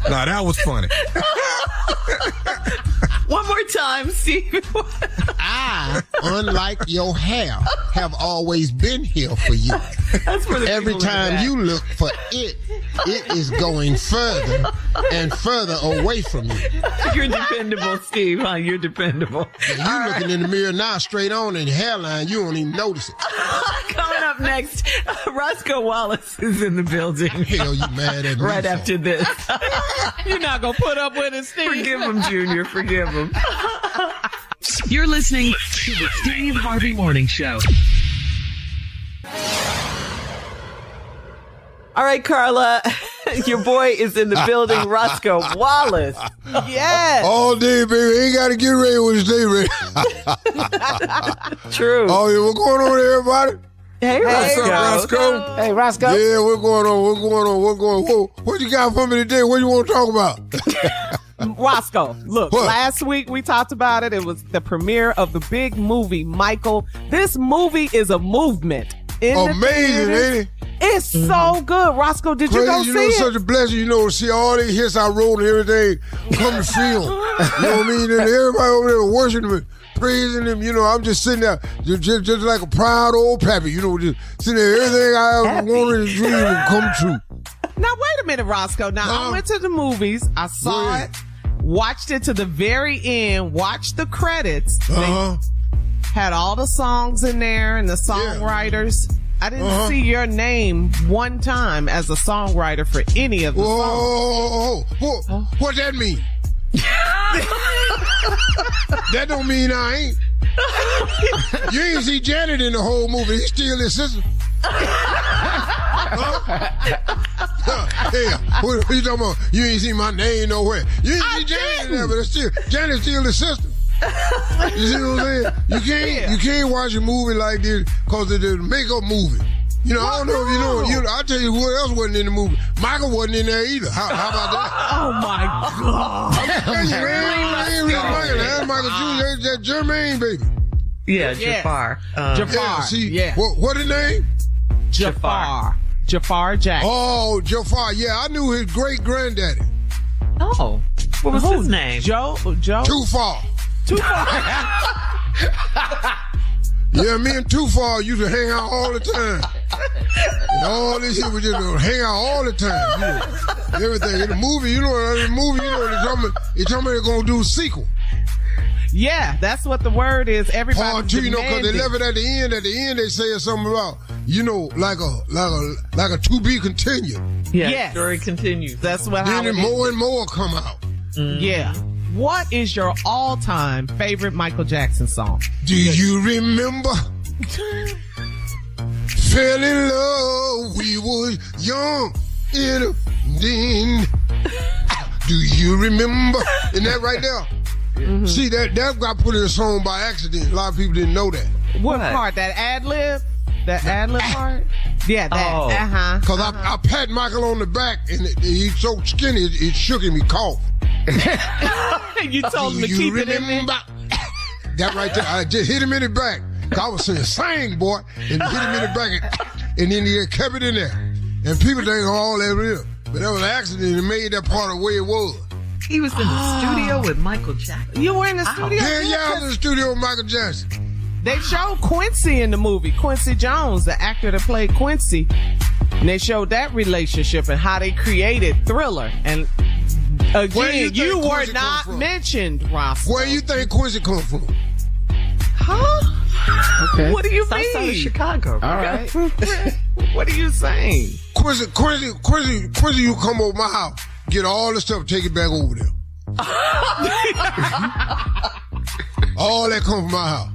Nah, that was funny. One more time, Steve. I, unlike your hair, have always been here for you. That's for the Every time you look for it is going further and further away from you. You're dependable, Steve, huh? You're dependable. Yeah, you looking in the mirror now, straight on in hairline, you don't even notice it. Coming up next, Roscoe Wallace is in the building. Hell, you mad at me? Right after this. You're not going to put up with it, Steve. Forgive him, Junior. Forgive him. You're listening to the Steve Harvey Morning Show. All right, Carla, your boy is in the building, Roscoe Wallace. Yes. All day, baby. Ain't got to get ready when you stay ready. True. Oh, yeah, what's going on, everybody? Hey, Roscoe. What's up, Roscoe? Hey, Roscoe. Yeah, what's going on? What you got for me today? What you want to talk about? Roscoe, look, What? last week we talked about it. It was the premiere of the big movie, Michael. This movie is a movement. Amazing, ain't it? It's so good. Roscoe, did you go see Crazy, it? such a blessing, to see all the hits I wrote and everything come to film. You know what I mean? And everybody over there worshiping me, praising him. I'm just sitting there, just like a proud old pappy, just sitting there, everything I ever wanted to dream and come true. Now, wait a minute, Roscoe. Now, I went to the movies. I saw it, watched it to the very end, watched the credits. They had all the songs in there and the songwriters. I didn't see your name one time as a songwriter for any of the songs. What that mean? That don't mean I ain't. You ain't see Janet in the whole movie. He's still his sister. Hey, what you talking about? You ain't see my name nowhere. You ain't see Janet in there, but Janet's still his sister. You see what I'm saying? You can't watch a movie like this because it's a makeup movie. I don't know if you know. I'll tell you who else wasn't in the movie. Michael wasn't in there either. How about that? Oh my God. That's Michael Jr. That's Jermaine, baby. Yeah, Jafar. Jafar. What his name? Jafar Jackson. Oh, Jafar. Yeah, I knew his great granddaddy. Oh, what was his name? Joe. Too Far. Yeah, me and Too Far used to hang out all the time. And all this shit, we just hang out all the time. Everything in the movie, they told me they're gonna do a sequel. Yeah, that's what the word is. Everybody Part 2, because they left it at the end. At the end, they say something about, like a to be continued. Yeah, yes. Story continues. That's what. Then more and more come out. Yeah. What is your all-time favorite Michael Jackson song? Do you remember? Fell in love, we was young in then. Do you remember? Isn't that right there? Mm-hmm. See, that got put in a song by accident. A lot of people didn't know that. What part? That ad-lib? That ad-lib part? Yeah, that. Because I pat Michael on the back, and he's so skinny, it shook him, he coughed. You told him to keep it in there? That right there, I just hit him in the back. I was saying, sing, boy, and hit him in the back, and then he kept it in there. And people think all that real. But that was an accident, and it made that part the way it was. He was in the studio with Michael Jackson. You were in the studio? Yeah, I was in the studio with Michael Jackson. They showed Quincy in the movie. Quincy Jones, the actor that played Quincy. And they showed that relationship and how they created Thriller. And again, you were not mentioned, Roscoe. Where you think Quincy come from? Huh? Okay. What do you South mean? side of Chicago. All right. What are you saying? Quincy, you come over my house, get all the stuff, take it back over there. All that come from my house.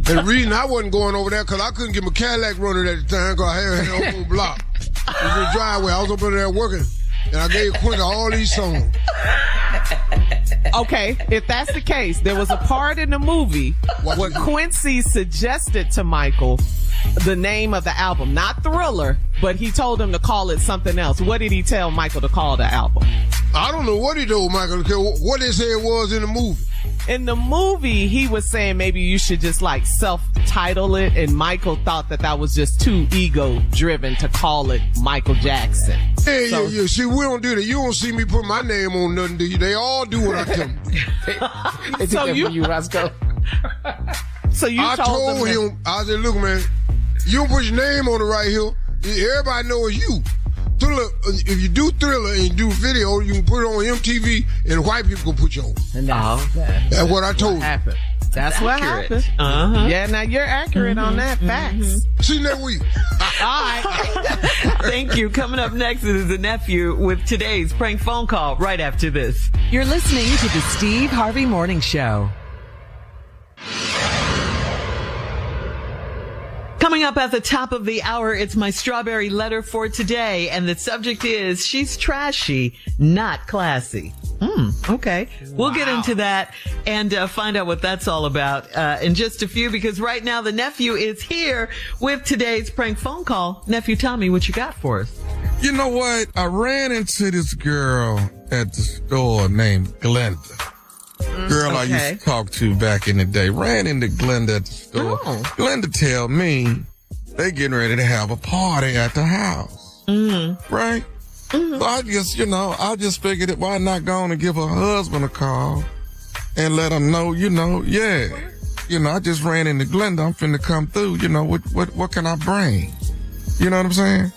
And the reason I wasn't going over there, because I couldn't get my Cadillac running at the time, because I had a whole block. It was a driveway. I was up in there working, and I gave Quincy all these songs. Okay, if that's the case, there was a part in the movie where Quincy suggested to Michael the name of the album, not Thriller, but he told him to call it something else. What did he tell Michael to call the album? I don't know what he told Michael. What they said it was in the movie. In the movie, he was saying maybe you should just like self-title it, and Michael thought that was just too ego-driven to call it Michael Jackson. Yeah. See, we don't do that. You don't see me put my name on nothing, do you? They all do what I tell them. They took that from you, Roscoe. So you I told him, I said, look, man, you don't put your name on it right here. Everybody knows you. Thriller, if you do Thriller and you do video, you can put it on MTV and white people can put you on. And that's what I told you. Happened. That's what happened. Uh-huh. Yeah, now you're accurate on that. Facts. See you next week. All right. Thank you. Coming up next is the nephew with today's prank phone call right after this. You're listening to the Steve Harvey Morning Show. Coming up at the top of the hour, it's my strawberry letter for today, and the subject is she's trashy, not classy. Okay. We'll get into that and find out what that's all about in just a few, because right now the nephew is here with today's prank phone call. Nephew Tommy, what you got for us? You know what? I ran into this girl at the store named Glenda. Girl I used to talk to back in the day. Ran into Glenda at the store. Glenda tell me they getting ready to have a party at the house. Right? So I just figured it, why not go on and give her husband a call and let him know, I just ran into Glenda. I'm finna come through. What can I bring? You know what I'm saying?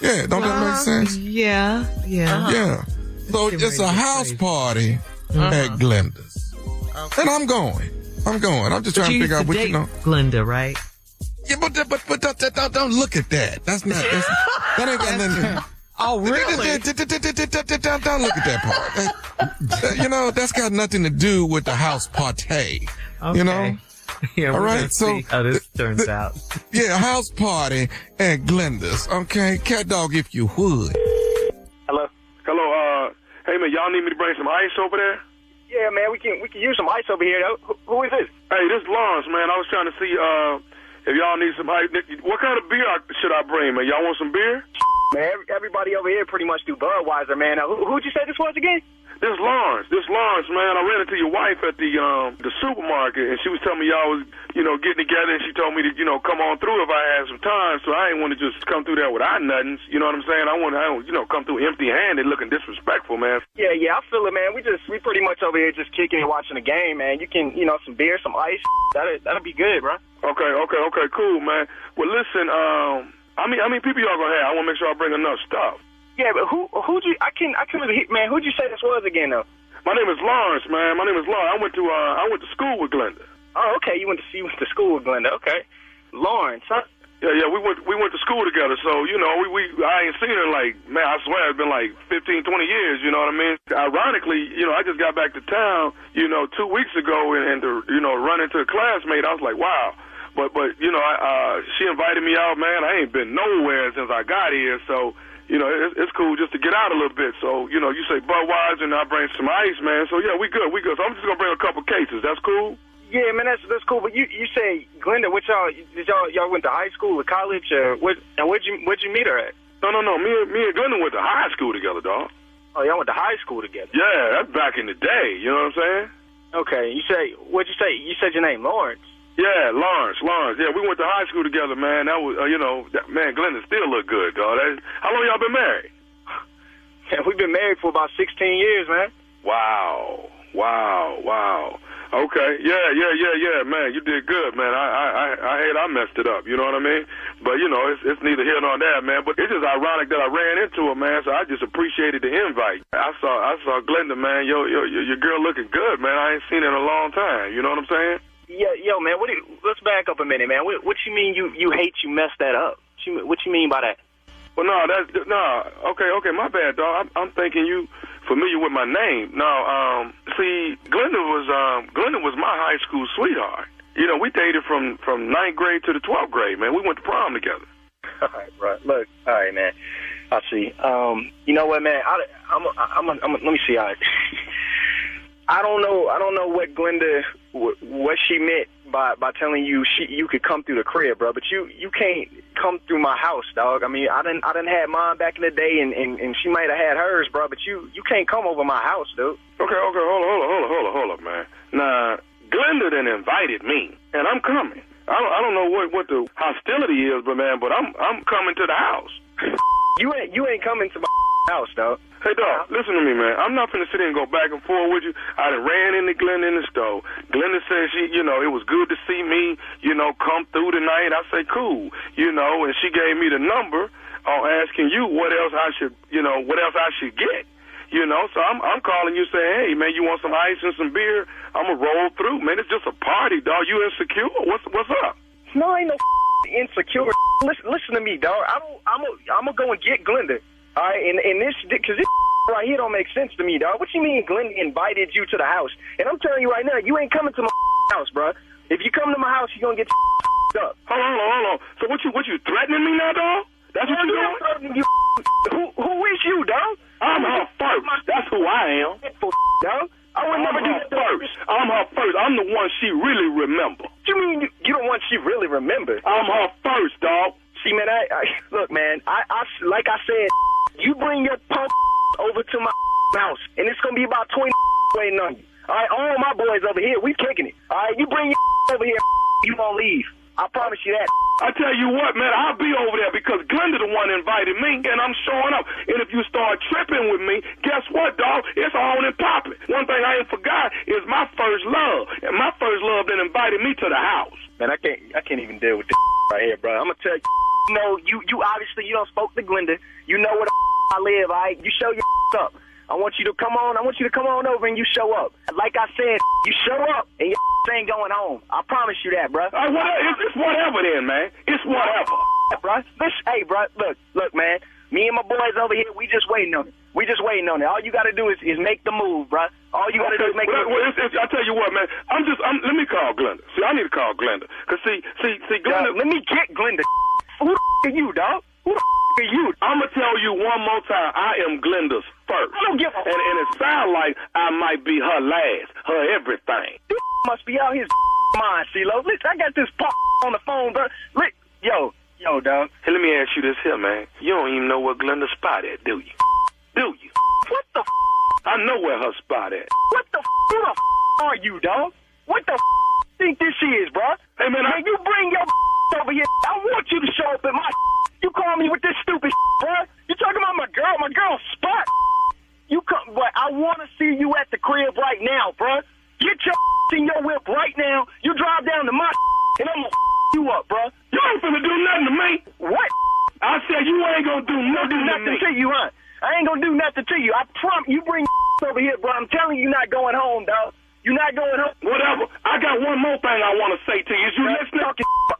Yeah, don't that make sense? Yeah. Yeah. So it's a house party at Glenda's. And I'm going. I'm just trying to figure out what you know. Glenda, right? Yeah, but don't look at that. That ain't got nothing. Oh, really? Don't look at that part. That's got nothing to do with the house party. Okay. Yeah, all right, so see how this turns out. Yeah, house party at Glenda's. Okay, cat dog, if you would. Hello. Hey man, y'all need me to bring some ice over there? Yeah, man, we can use some ice over here. Who is this? Hey, this is Lawrence, man. I was trying to see if y'all need some ice. What kind of beer should I bring, man? Y'all want some beer? Man, everybody over here pretty much do Budweiser, man. Now, who'd you say this was again? This is Lawrence, man. I ran into your wife at the supermarket, and she was telling me y'all was, getting together, and she told me to, come on through if I had some time. So I ain't want to just come through there without nothing. You know what I'm saying? I want to, come through empty-handed, looking disrespectful, man. Yeah, I feel it, man. We pretty much over here just kicking and watching the game, man. You can, some beer, some ice. That'll be good, bro. Okay, cool, man. Well, listen, how many people y'all gonna have? I want to make sure I bring enough stuff. Yeah, but who'd you? I can't really hit, man. Who'd you say this was again, though? My name is Lawrence, man. I went to school with Glenda. Oh, okay. You went to school with Glenda. Okay, Lawrence, huh? Yeah. We went to school together. So I ain't seen her I swear it's been 15, 20 years. You know what I mean? Ironically, I just got back to town, 2 weeks ago, and to run into a classmate, I was like, wow. But she invited me out, man. I ain't been nowhere since I got here, so. It's cool just to get out a little bit. So, you say Budweiser and I bring some ice, man. So, yeah, we good. So I'm just going to bring a couple cases. That's cool? Yeah, man, that's cool. But you say, Glenda, y'all went to high school or college? Where'd you meet her at? No. Me and Glenda went to high school together, dog. Oh, y'all went to high school together? Yeah, that's back in the day. You know what I'm saying? Okay. What'd you say? You said your name, Lawrence. Yeah, Lawrence. Yeah, we went to high school together, man. That was, man, Glenda still look good, dog. How long y'all been married? Yeah, we've been married for about 16 years, man. Wow. Okay, yeah, man, you did good, man. I hate I messed it up, you know what I mean? But, you know, it's neither here nor there, man. But it's just ironic that I ran into her, man, so I just appreciated the invite. I saw Glenda, man, your girl looking good, man. I ain't seen her in a long time, you know what I'm saying? Yeah, yo, man, let's back up a minute, man. What you mean you hate you messed that up? What you mean by that? Well, okay, my bad, dog. I'm thinking you familiar with my name. No, see, Glenda was my high school sweetheart. You know, we dated from 9th grade to the 12th grade, man. We went to prom together. All right, bro. Look, all right, man. I see. You know what, man? Let me see. I don't know what Glenda, what she meant by telling you you could come through the crib, bro. But you can't come through my house, dog. I mean, I done had mine back in the day, and she might have had hers, bro. But you can't come over my house, dude. Okay, hold up, man. Now, Glenda then invited me, and I'm coming. I don't know what the hostility is, but I'm coming to the house. You ain't coming to my house, dog. Hey, dog, listen to me, man. I'm not finna sit here and go back and forth with you. I done ran into Glenda in the store. Glenda said it was good to see me, come through tonight. I say, cool, and she gave me the number asking you what else I should get, So I'm calling you saying, hey, man, you want some ice and some beer? I'm gonna roll through, man. It's just a party, dog. You insecure? What's up? No, I ain't no insecure. Listen to me, dog. I'm gonna go and get Glenda. All right, and this, because this right here don't make sense to me, dog. What you mean Glenda invited you to the house? And I'm telling you right now, you ain't coming to my house, bro. If you come to my house, you're going to get up. Hold on. So what you threatening me now, dog? That's what you doing? Threatening you. Who is you, dog? I'm her first. That's who I am. Dog. I would never do that first. I'm her first. I'm the one she really remember. What you mean you the one she really remember? I'm her first, dog. See, man, look, man, I like I said, you bring your punk over to my house, and it's going to be about 20 waiting on you. All right, all my boys over here, we kicking it. All right, you bring your over here, you won't leave. I promise you that. I tell you what, man, I'll be over there because Glenda the one invited me, and I'm showing up. And if you start tripping with me, guess what, dog? It's on and popping. One thing I ain't forgot is my first love, and my first love then invited me to the house. Man, I can't even deal with this right here, bro. I'm going to tell you. You obviously you don't spoke to Glenda. You know where the I live, all right? You show your up. I want you to come on over and you show up. Like I said, you show up and your ain't going home. I promise you that, bro. It's whatever then, man. It's whatever. Bro. Hey, bro, look, man. Me and my boys over here, we just waiting on it. All you got to do is make the move, bro. All you got to do is make the move. I tell you what, man. Let me call Glenda. See, I need to call Glenda. Because, see, Glenda. Let me get Glenda. Who the are you, dog? Who the are you? I'm going to tell you one more time. I am Glenda's first. I don't give a and it sounds like I might be her last, her everything. This must be out his mind, CeeLo. Listen, I got this on the phone, bro. Yo, dog. Hey, let me ask you this here, man. You don't even know where Glenda's spot at, do you? What the I know where her spot at. What the who the are you, dog? What the think this is, bro? Hey, man, you bring your over here. I want you to show up at my You call me with this stupid bro. You talking about my girl's spot. You come, but I want to see you at the crib right now, bro. Get your in your whip right now. You drive down to my and I'm going to you up, bro. You ain't finna do nothing to me. What? I said you ain't going to do nothing to you, huh? I ain't going to do nothing to you. I promise you bring over here, bro. I'm telling you, not going home, dog. You're not going home. Whatever. I got one more thing I want to say to you. Is you listening?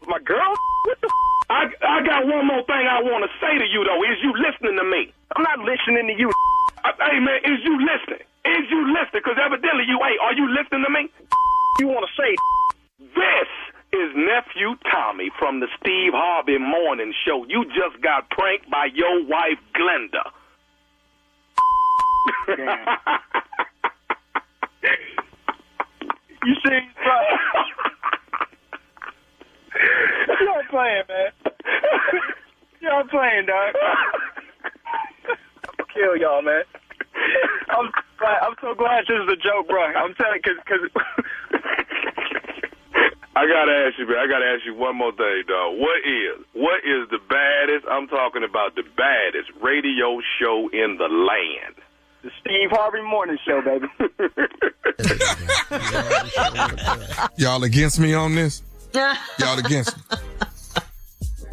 My girl? What the I got one more thing I want to say to you, though. Is you listening to me? I'm not listening to you. Hey, man, is you listening? Is you listening? Because evidently you ain't. Are you listening to me? You want to say? This is Nephew Tommy from the Steve Harvey Morning Show. You just got pranked by your wife, Glenda. You serious, bro? You're playing, man. You're playing, dog. I'm gonna kill y'all, man. I'm so glad this is a joke, bro. I'm telling you, because I gotta ask you, man. I gotta ask you one more thing, dog. What is the baddest? I'm talking about the baddest radio show in the land. The Steve Harvey Morning Show, baby. Y'all against me on this? Y'all against me?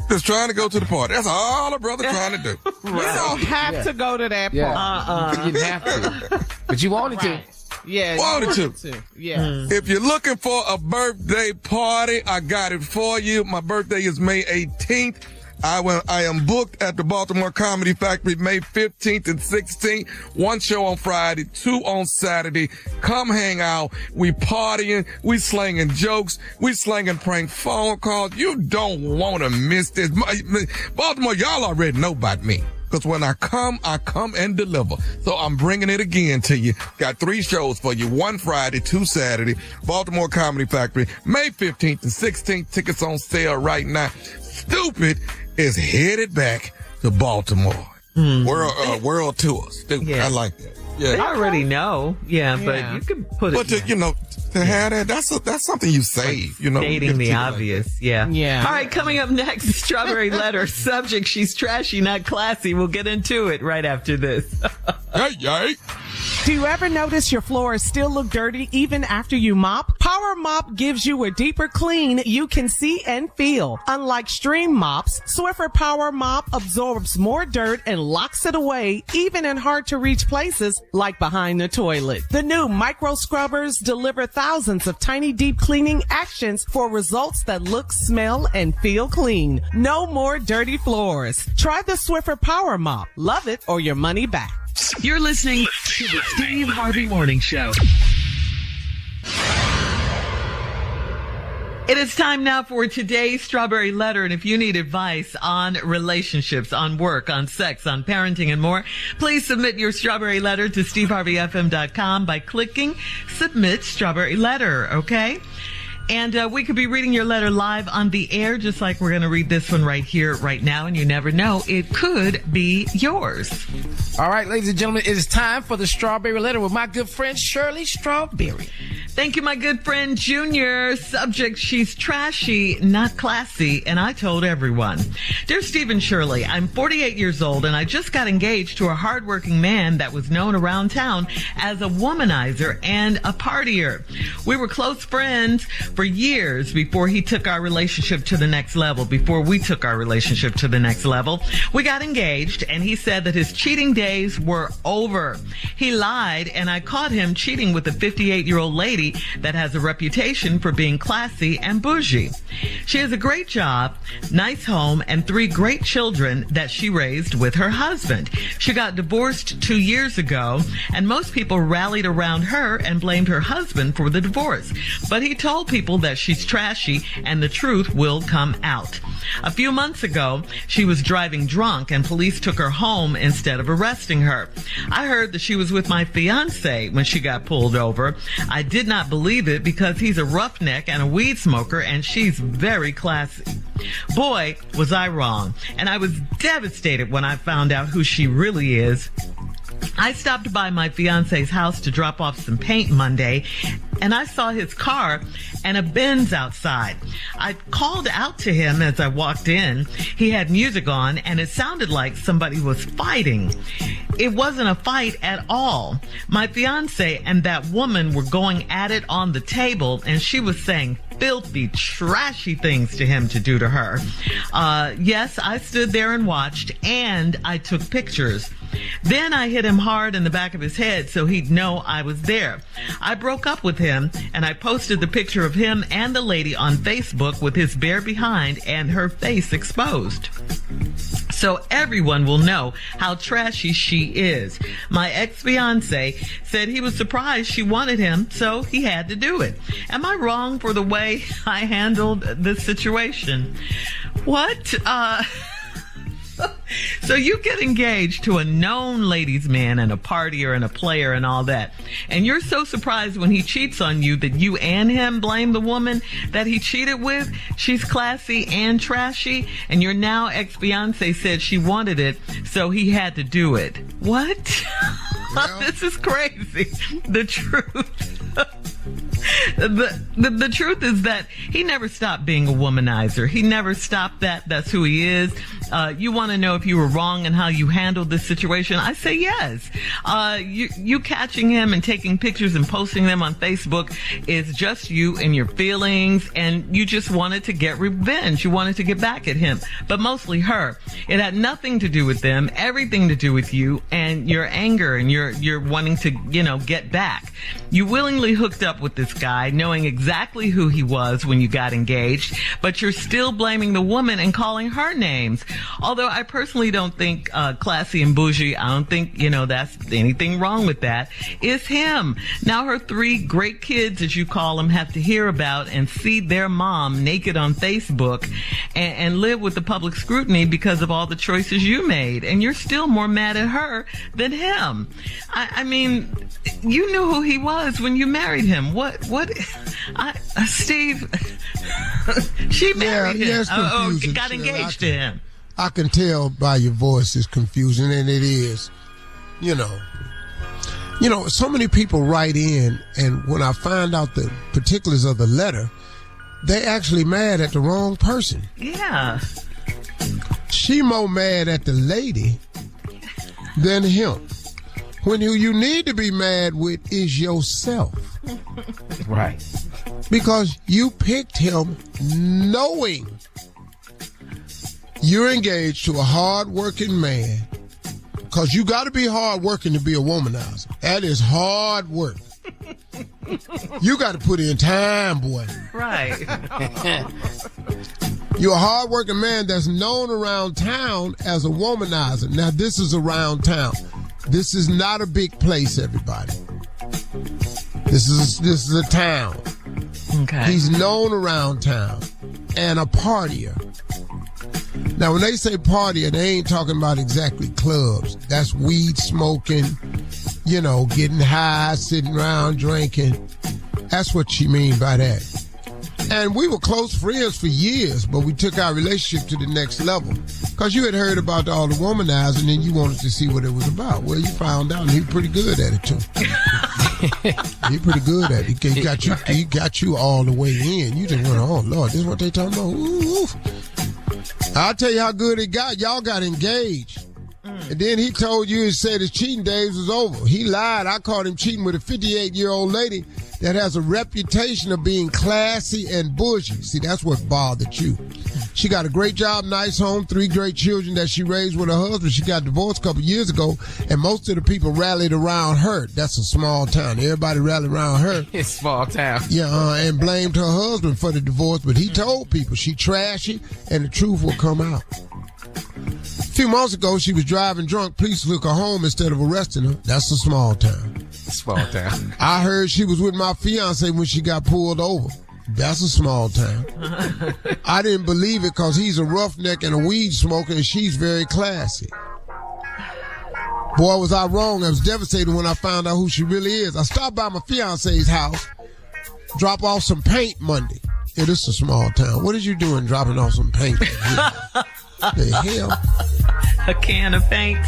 Just trying to go to the party. That's all a brother trying to do. You don't have to go to that party. You didn't have to. But you wanted to. Yeah. Wanted to. Yeah. If you're looking for a birthday party, I got it for you. My birthday is May 18th. I am booked at the Baltimore Comedy Factory May 15th and 16th. 1 show on Friday, 2 on Saturday. Come hang out. We partying. We slanging jokes. We slanging prank phone calls. You don't want to miss this. Baltimore, y'all already know about me. Because when I come and deliver. So I'm bringing it again to you. Got 3 shows for you. 1 Friday, 2 Saturday. Baltimore Comedy Factory, May 15th and 16th. Tickets on sale right now. Stupid is headed back to Baltimore. World tour. Stupid. Yeah. I like that. Yeah. They already know. Yeah, but you can put it. But to have that, that's something you save, Stating the obvious. Yeah. All right, coming up next, Strawberry Letter. Subject, she's trashy, not classy. We'll get into it right after this. Hey. Do you ever notice your floors still look dirty even after you mop? Power Mop gives you a deeper clean you can see and feel. Unlike stream mops, Swiffer Power Mop absorbs more dirt and locks it away even in hard to reach places like behind the toilet. The new micro scrubbers deliver thousands of tiny deep cleaning actions for results that look, smell, and feel clean. No more dirty floors. Try the Swiffer Power Mop. Love it or your money back. You're listening to the Steve Harvey Morning Show. It is time now for today's Strawberry Letter. And if you need advice on relationships, on work, on sex, on parenting, and more, please submit your Strawberry Letter to SteveHarveyFM.com by clicking Submit Strawberry Letter, okay? And we could be reading your letter live on the air, just like we're going to read this one right here, right now. And you never know, it could be yours. All right, ladies and gentlemen, it is time for the Strawberry Letter with my good friend Shirley Strawberry. Thank you, my good friend Junior. Subject, she's trashy, not classy, and I told everyone. Dear Steve and Shirley, I'm 48 years old, and I just got engaged to a hardworking man that was known around town as a womanizer and a partier. We were close friends for years before he took our relationship to the next level. Before we took our relationship to the next level, we got engaged, and he said that his cheating days were over. He lied, and I caught him cheating with a 58-year-old lady that has a reputation for being classy and bougie. She has a great job, nice home, and 3 great children that she raised with her husband. She got divorced 2 years ago, and most people rallied around her and blamed her husband for the divorce. But he told people that she's trashy and the truth will come out. A few months ago, she was driving drunk and police took her home instead of arresting her. I heard that she was with my fiance when she got pulled over. I did not believe it because he's a roughneck and a weed smoker, and she's very classy. Boy, was I wrong. And I was devastated when I found out who she really is. I stopped by my fiance's house to drop off some paint Monday, and I saw his car and a Benz outside. I called out to him as I walked in. He had music on, and it sounded like somebody was fighting. It wasn't a fight at all. My fiance and that woman were going at it on the table, and she was saying filthy, trashy things to him to do to her. Yes, I stood there and watched, and I took pictures. Then I hit him hard in the back of his head so he'd know I was there. I broke up with him, and I posted the picture of him and the lady on Facebook with his bare behind and her face exposed, so everyone will know how trashy she is. My ex-fiance said he was surprised she wanted him, so he had to do it. Am I wrong for the way I handled this situation? What? So you get engaged to a known ladies' man and a partier and a player and all that, and you're so surprised when he cheats on you that you and him blame the woman that he cheated with. She's classy and trashy, and your now ex-fiance said she wanted it, so he had to do it. What? Well, this is crazy. The truth. The truth is that he never stopped being a womanizer. He never stopped that. That's who he is. You want to know if you were wrong and how you handled this situation? I say yes. You catching him and taking pictures and posting them on Facebook is just you and your feelings, and you just wanted to get revenge. You wanted to get back at him, but mostly her. It had nothing to do with them, everything to do with you and your anger and your wanting to, get back. You willingly hooked up with this guy, knowing exactly who he was when you got engaged, but you're still blaming the woman and calling her names. Although I personally don't think classy and bougie, I don't think, that's anything wrong with that. It's him. Now her 3 great kids, as you call them, have to hear about and see their mom naked on Facebook and live with the public scrutiny because of all the choices you made. And you're still more mad at her than him. I mean, you knew who he was when you married him. Steve, she married him. Got engaged to him. I can tell by your voice it's confusing, and it is. So many people write in, and when I find out the particulars of the letter, they actually mad at the wrong person. Yeah. She more mad at the lady than him. When who you need to be mad with is yourself. Right. Because you picked him knowing you're engaged to a hard-working man. Because you got to be hard-working to be a womanizer. That is hard work. You got to put in time, boy. Right. You're a hard-working man that's known around town as a womanizer. Now, this is around town. This is not a big place, everybody. This is a town. Okay. He's known around town and a partier. Now, when they say partier, they ain't talking about exactly clubs. That's weed smoking, getting high, sitting around drinking. That's what she mean by that. And we were close friends for years, but we took our relationship to the next level. Because you had heard about all the womanizing and you wanted to see what it was about. Well, you found out and he was pretty good at it, too. He pretty good at it. He got you all the way in. You just went, oh, Lord, this is what they talking about? Ooh. I'll tell you how good it got. Y'all got engaged. And then he told you and said his cheating days was over. He lied. I caught him cheating with a 58-year-old lady that has a reputation of being classy and bougie. See, that's what bothered you. She got a great job, nice home, 3 great children that she raised with her husband. She got divorced a couple years ago, and most of the people rallied around her. That's a small town. Everybody rallied around her. It's small town. Yeah, and blamed her husband for the divorce, but he told people she trashy, and the truth will come out. A few months ago, she was driving drunk. Police took her home instead of arresting her. That's a small town. Small town. I heard she was with my fiance when she got pulled over. That's a small town. I didn't believe it because he's a roughneck and a weed smoker, and she's very classy. Boy, was I wrong. I was devastated when I found out who she really is. I stopped by my fiance's house, drop off some paint Monday. Yeah, this is a small town. What is you doing dropping off some paint? The hell? A can of paint.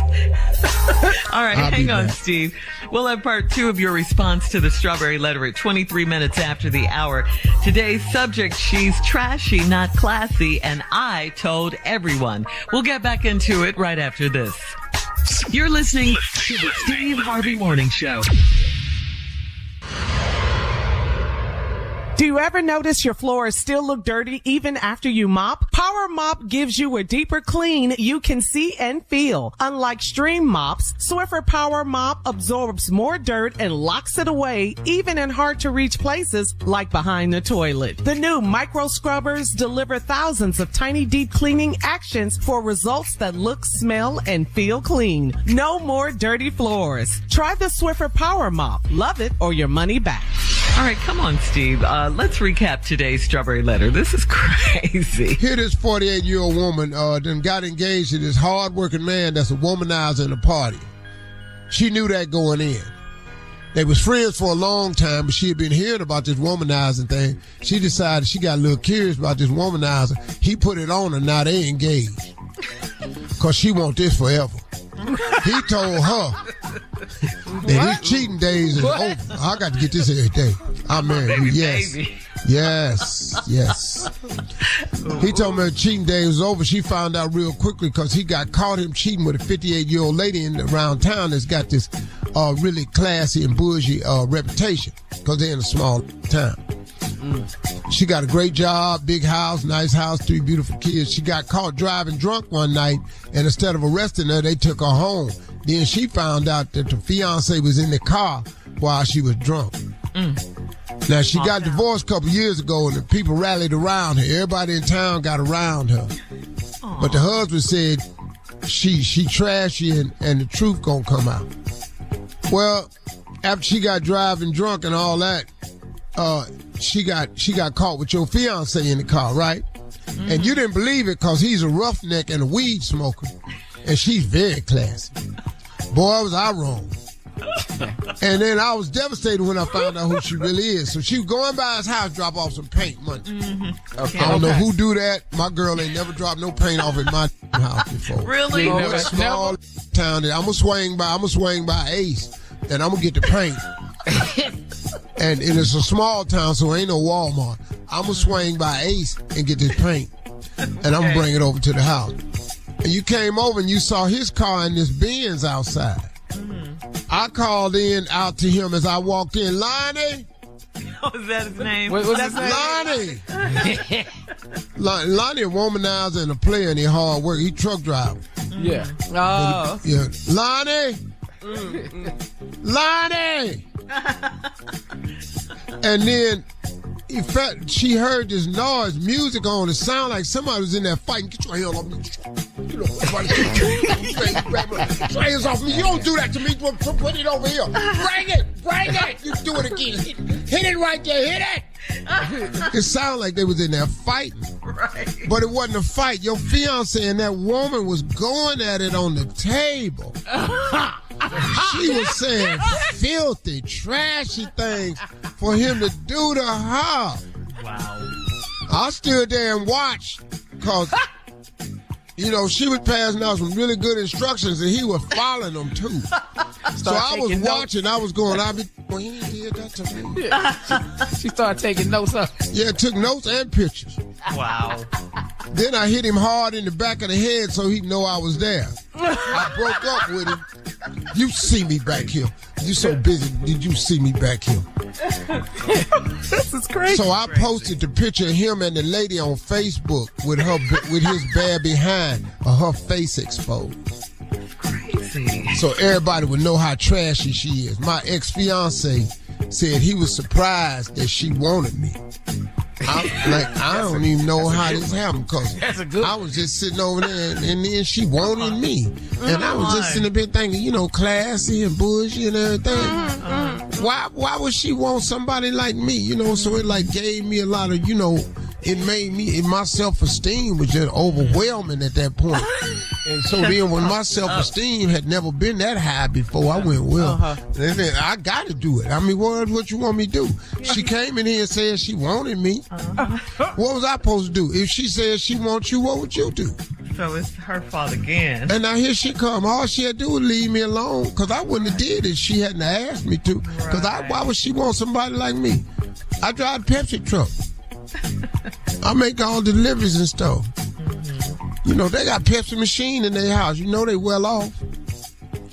All right, hang on, Steve. We'll have part 2 of your response to the strawberry letter at 23 minutes after the hour. Today's subject, she's trashy, not classy, and I told everyone. We'll get back into it right after this. You're listening to the Steve Harvey Morning Show. Do you ever notice your floors still look dirty even after you mop? Power Mop gives you a deeper clean you can see and feel. Unlike stream mops, Swiffer Power Mop absorbs more dirt and locks it away even in hard to reach places like behind the toilet. The new micro scrubbers deliver thousands of tiny deep cleaning actions for results that look, smell, and feel clean. No more dirty floors. Try the Swiffer Power Mop. Love it or your money back. All right, come on, Steve. Let's recap today's strawberry letter. This is crazy. Here this 48-year-old woman then got engaged to this hard-working man that's a womanizer in a party. She knew that going in. They was friends for a long time, but she had been hearing about this womanizing thing. She decided she got a little curious about this womanizer. He put it on her. Now they engaged. Because she want this forever. He told her that his cheating days is over. I got to get this every day. I'm married. Yes. Yes. Yes. He told me her cheating day was over. She found out real quickly because he got caught him cheating with a 58-year-old lady around town that's got this really classy and bougie reputation because they're in a small town. She got a great job, big house, nice house, 3 beautiful kids. She got caught driving drunk one night, and instead of arresting her, they took her home. Then she found out that the fiance was in the car while she was drunk. Now, she got divorced a couple years ago, and the people rallied around her. Everybody in town got around her. But the husband said she trashy and the truth gonna come out. Well, after she got driving drunk and all that, she got caught with your fiance in the car, right? And you didn't believe it because he's a roughneck and a weed smoker, and she's very classy. Boy, was I wrong. And then I was devastated when I found out who she really is. So she was going by his house, drop off some paint money. Okay. I don't know who do that. My girl ain't never dropped no paint off at my house before. Really? Small town that I'm gonna swing by Ace, and I'm gonna get the paint. and it's a small town, so ain't no Walmart. I'm gonna swing by Ace and get this paint, and I'm gonna bring it over to the house. And you came over and you saw his car in this Benz outside. I called out to him as I walked in. Lonnie? Was that his name? What's his name? Lonnie. Lonnie a womanizer and a player and he hard work. He truck driver. Yeah. Oh. Yeah. Lonnie! Lonnie! And then she heard this noise, music on. It sounded like somebody was in there fighting. Get your hand off me. You know, get your hands off me. You don't do that to me. Put it over here. Bring it. You do it again. Hit it right there. Hit it. It sounded like they was in there fighting. Right. But it wasn't a fight. Your fiance and that woman was going at it on the table. She was saying filthy, trashy things for him to do to her. Wow. I stood there and watched because, she was passing out some really good instructions and he was following them too. So I was watching. I was going, he did that to me. Yeah. She started taking notes up. Yeah, took notes and pictures. Wow. Then I hit him hard in the back of the head so he'd know I was there. I broke up with him. You see me back here. You so busy. Did you see me back here? This is crazy. So I posted the picture of him and the lady on Facebook with his bad behind or her face exposed. Crazy. So everybody would know how trashy she is. My ex-fiance said he was surprised that she wanted me. I don't even know how this happened because I was just sitting over there and then she wanted me. And I was just sitting there thinking, classy and bougie and everything. Why would she want somebody like me? So it gave me a lot of, it made my self-esteem was just overwhelming at that point. And so then when my self-esteem had never been that high before, I went, I got to do it. I mean, what you want me to do? She came in here and said she wanted me. What was I supposed to do? If she said she wants you, what would you do? So it's her fault again. And now here she come. All she had to do was leave me alone because I wouldn't have did it. She hadn't asked me to. Because why would she want somebody like me? I drive a Pepsi truck. I make all deliveries and stuff. They got Pepsi machine in their house. They well off.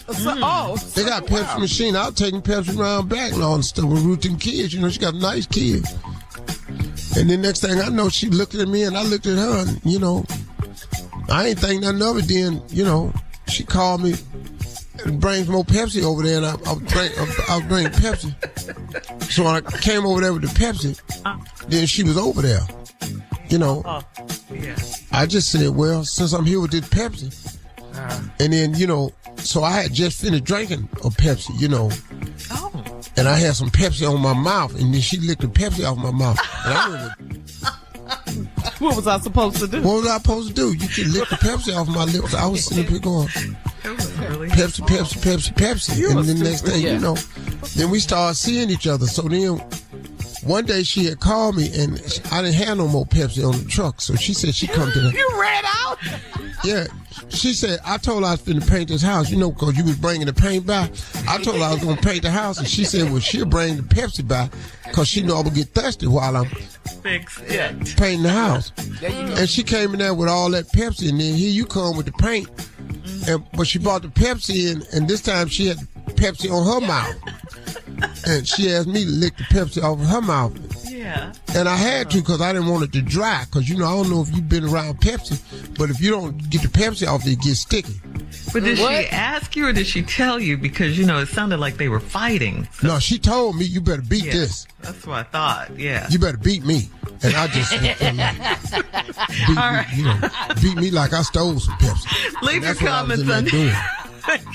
They got Pepsi machine. I was taking Pepsi around back and all the stuff with Ruth and kids. She got nice kids. And then next thing I know, she looked at me and I looked at her and, I ain't think nothing of it. Then, she called me and brings more Pepsi over there and I was drinking Pepsi. So when I came over there with the Pepsi, then she was over there. I just said, well, since I'm here with this Pepsi, and then, so I had just finished drinking a Pepsi, and I had some Pepsi on my mouth, and then she licked the Pepsi off my mouth. And I went, what was I supposed to do? What was I supposed to do? You could lick the Pepsi off my lips. I was sitting here going, Really Pepsi. And then the next thing, then we started seeing each other. So then one day she had called me and I didn't have no more Pepsi on the truck. So she said she come to the... You ran out? Yeah. she said, I told her I was finna paint this house, because you was bringing the paint by. I told her I was going to paint the house, and she said, well, she'll bring the Pepsi by because she know I'm going to get thirsty while I'm painting the house. And she came in there with all that Pepsi, and then here you come with the paint. But she brought the Pepsi in, and this time she had Pepsi on her mouth. And she asked me to lick the Pepsi off of her mouth. Yeah. And I had to because I didn't want it to dry. Because, I don't know if you've been around Pepsi, but if you don't get the Pepsi off, it gets sticky. But did she ask you or did she tell you? Because, it sounded like they were fighting. So. No, she told me, you better beat this. That's what I thought, yeah. You better beat me. And I just beat me like I stole some Pepsi. Leave your comments on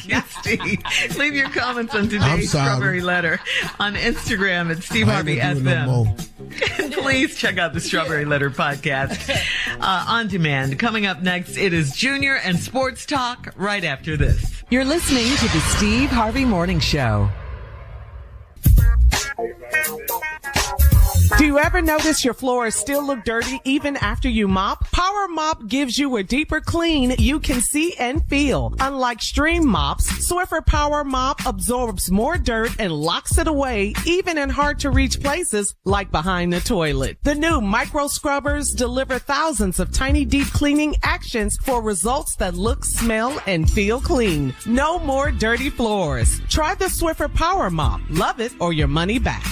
yes, Steve. Leave your comments on today's Strawberry Letter on Instagram at Steve Harvey FM. Please check out the Strawberry Letter podcast on demand. Coming up next, it is Junior and Sports Talk right after this. You're listening to the Steve Harvey Morning Show. Do you ever notice your floors still look dirty even after you mop? Power Mop gives you a deeper clean you can see and feel. Unlike stream mops, Swiffer Power Mop absorbs more dirt and locks it away even in hard-to-reach places like behind the toilet. The new micro scrubbers deliver thousands of tiny deep cleaning actions for results that look, smell, and feel clean. No more dirty floors. Try the Swiffer Power Mop. Love it or your money back.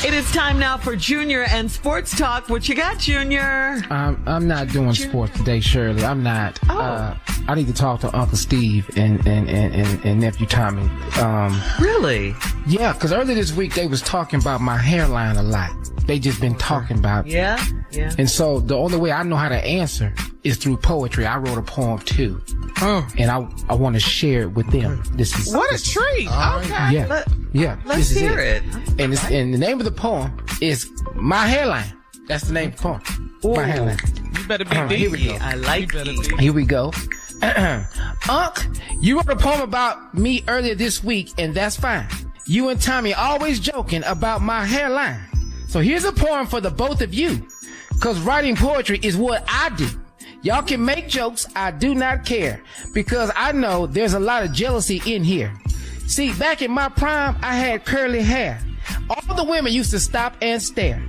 It is time now for Junior and Sports Talk. What you got, Junior? I'm not doing sports today, Shirley. I'm not. I need to talk to Uncle Steve and Nephew Tommy. Really? Yeah, because earlier this week they was talking about my hairline a lot. They just been talking about it. Yeah. And so the only way I know how to answer is through poetry. I wrote a poem too. And I want to share it with them. What a treat. Okay. Let's hear it. And the name of the poem is My Hairline. That's the name of the poem. Ooh. My Hairline. You better be Here we go. I like it. Here we go. Unc, you wrote a poem about me earlier this week, and that's fine. You and Tommy always joking about my hairline. So here's a poem for the both of you, because writing poetry is what I do. Y'all can make jokes, I do not care, because I know there's a lot of jealousy in here. See, back in my prime, I had curly hair. All the women used to stop and stare.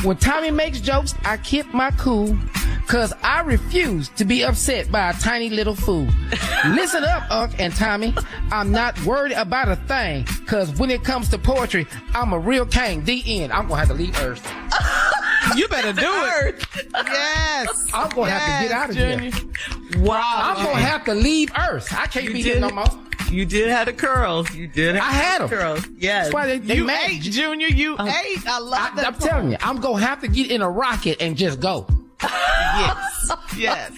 When Tommy makes jokes, I keep my cool, cause I refuse to be upset by a tiny little fool. Listen up, Unc and Tommy. I'm not worried about a thing, cause when it comes to poetry, I'm a real king. The end. I'm gonna have to leave Earth. You better do it. Yes. I'm gonna have to get out of Junior. here. Wow. I'm gonna have to leave Earth. I can't be here no more. You did have the curls. You did have I had them. curls. Yes. That's why they You mad. ate, Junior. You ate. I love that. I'm telling you, I'm gonna have to get in a rocket and just go. Yes. Yes.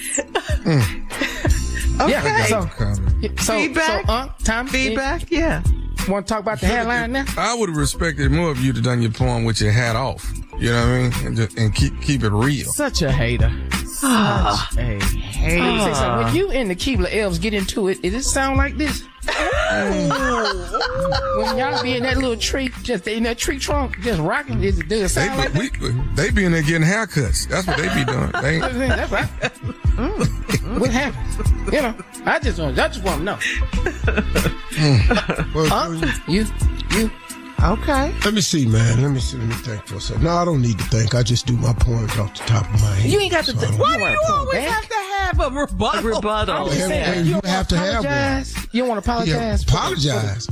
Okay. Yeah, so Feedback? So, Tom, Feedback? Yeah. Want to talk about the hairline now? I would have respected more if you'd have done your poem with your hat off. You know what I mean? And keep it real. Such a hater. Such a hater. So when you and the Keebler elves get into it, does it sound like this? When y'all be in that little tree, just in that tree trunk, just rocking, does it sound like that? They be in there getting haircuts. That's what they be doing. That's right. What happened? You know, I just want to know. You. Okay. Let me see, man. Let me think for a second. No, I don't need to think. I just do my poems off the top of my head. You ain't got to think. Why do you always have to have a rebuttal? You have to have one. You don't want to apologize? Yeah, apologize.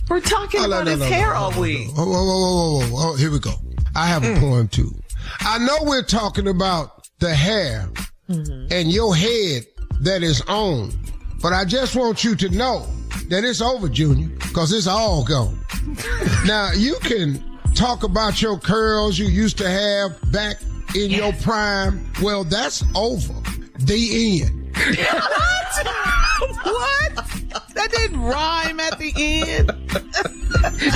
We're talking about his hair all week. Whoa. Here we go. I have a poem, too. I know we're talking about the hair and your head that is on, but I just want you to know that it's over, Junior, because it's all gone. Now, you can talk about your curls you used to have back in your prime. Well, that's over. The end. What? That didn't rhyme at the end.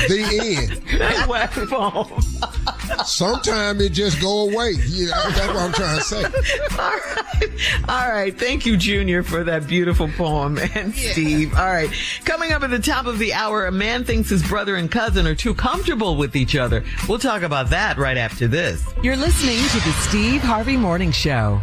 The end. That's whack phone. Sometimes it just go away. That's what I'm trying to say. All right. Thank you, Junior, for that beautiful poem. And Steve. All right. Coming up at the top of the hour, a man thinks his brother and cousin are too comfortable with each other. We'll talk about that right after this. You're listening to the Steve Harvey Morning Show.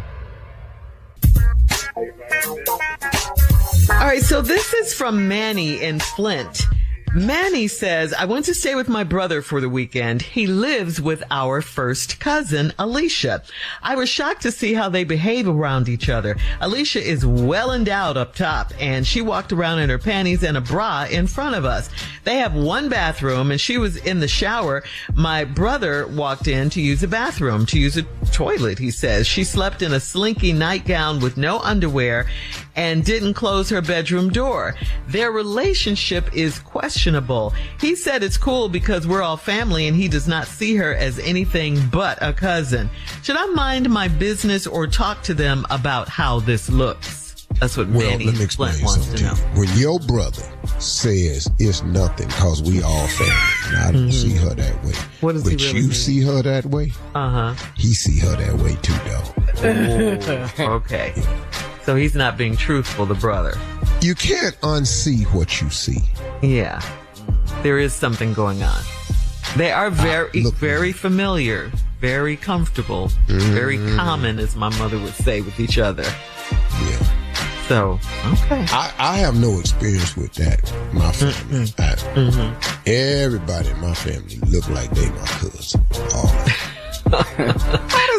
All right, so this is from Manny in Flint. Manny says, I went to stay with my brother for the weekend. He lives with our first cousin, Alicia. I was shocked to see how they behave around each other. Alicia is well endowed up top, and she walked around in her panties and a bra in front of us. They have one bathroom, and she was in the shower. My brother walked in to use the bathroom, to use a toilet, he says. She slept in a slinky nightgown with no underwear and didn't close her bedroom door. Their relationship is questionable. He said it's cool because we're all family and he does not see her as anything but a cousin. Should I mind my business or talk to them about how this looks? That's what Manny let me explain wants something to know. When your brother says it's nothing because we all family, and I don't see her that way. What does but he really you mean? see her that way? He see her that way too, though. Okay. So he's not being truthful, the brother. You can't unsee what you see. Yeah. There is something going on. They are very familiar, very comfortable, very common, as my mother would say, with each other. Yeah. So, okay. I have no experience with that, my family. Everybody in my family look like they my cousin.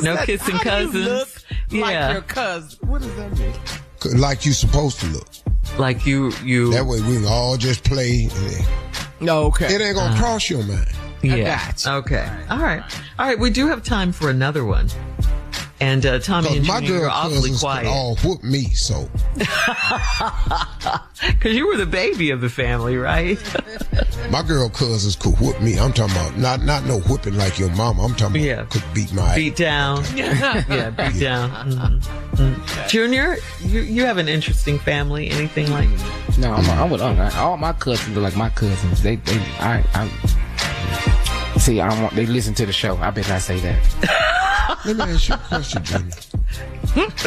No kissing cousins. Like your cousin. What does that mean? Like you supposed to look. Like you. That way we can all just play. Okay. It ain't gonna cross your mind. Yeah. Okay. All right. We do have time for another one. And Tommy and Junior are awfully quiet. All whoop me, so. Because you were the baby of the family, right? My girl cousins could whoop me. I'm talking about not no whooping like your mama. I'm talking about could beat my ass. Beat down. Beat down. Junior, you have an interesting family. Anything like? No, I'm with all my cousins look like my cousins. They listen to the show. I better not say that. Let me ask you a question, Junior.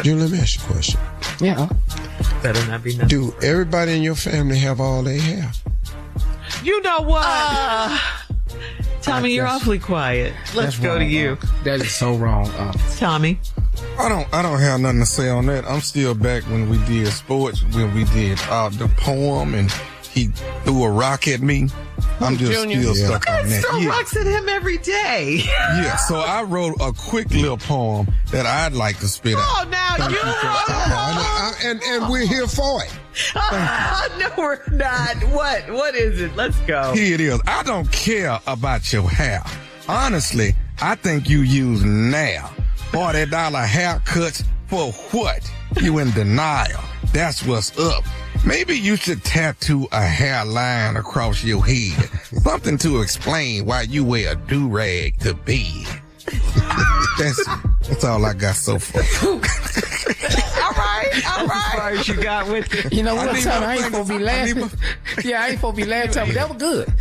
Junior, let me ask you a question. Yeah. Better not be nothing. Do everybody in your family have all they have? You know what? Tommy, you're awfully quiet. Let's go to you. That is so wrong. Tommy. I don't have nothing to say on that. I'm still back when we did sports, when we did the poem and he threw a rock at me. I'm just still stuck on that. Throw rocks at him every day. Yeah, so I wrote a quick little poem that I'd like to spit out. Oh, now you. And we're here for it. No, we're not. What is it? Let's go. Here it is. I don't care about your hair. Honestly, I think you use now. $40 haircuts for what? You in denial. That's what's up. Maybe you should tattoo a hairline across your head. Something to explain why you wear a do-rag to bed. That's all I got so far. All right. As far as you got with it. You know what, Tommy? I ain't supposed to be laughing. I ain't supposed to be laughing, Tommy. That was good.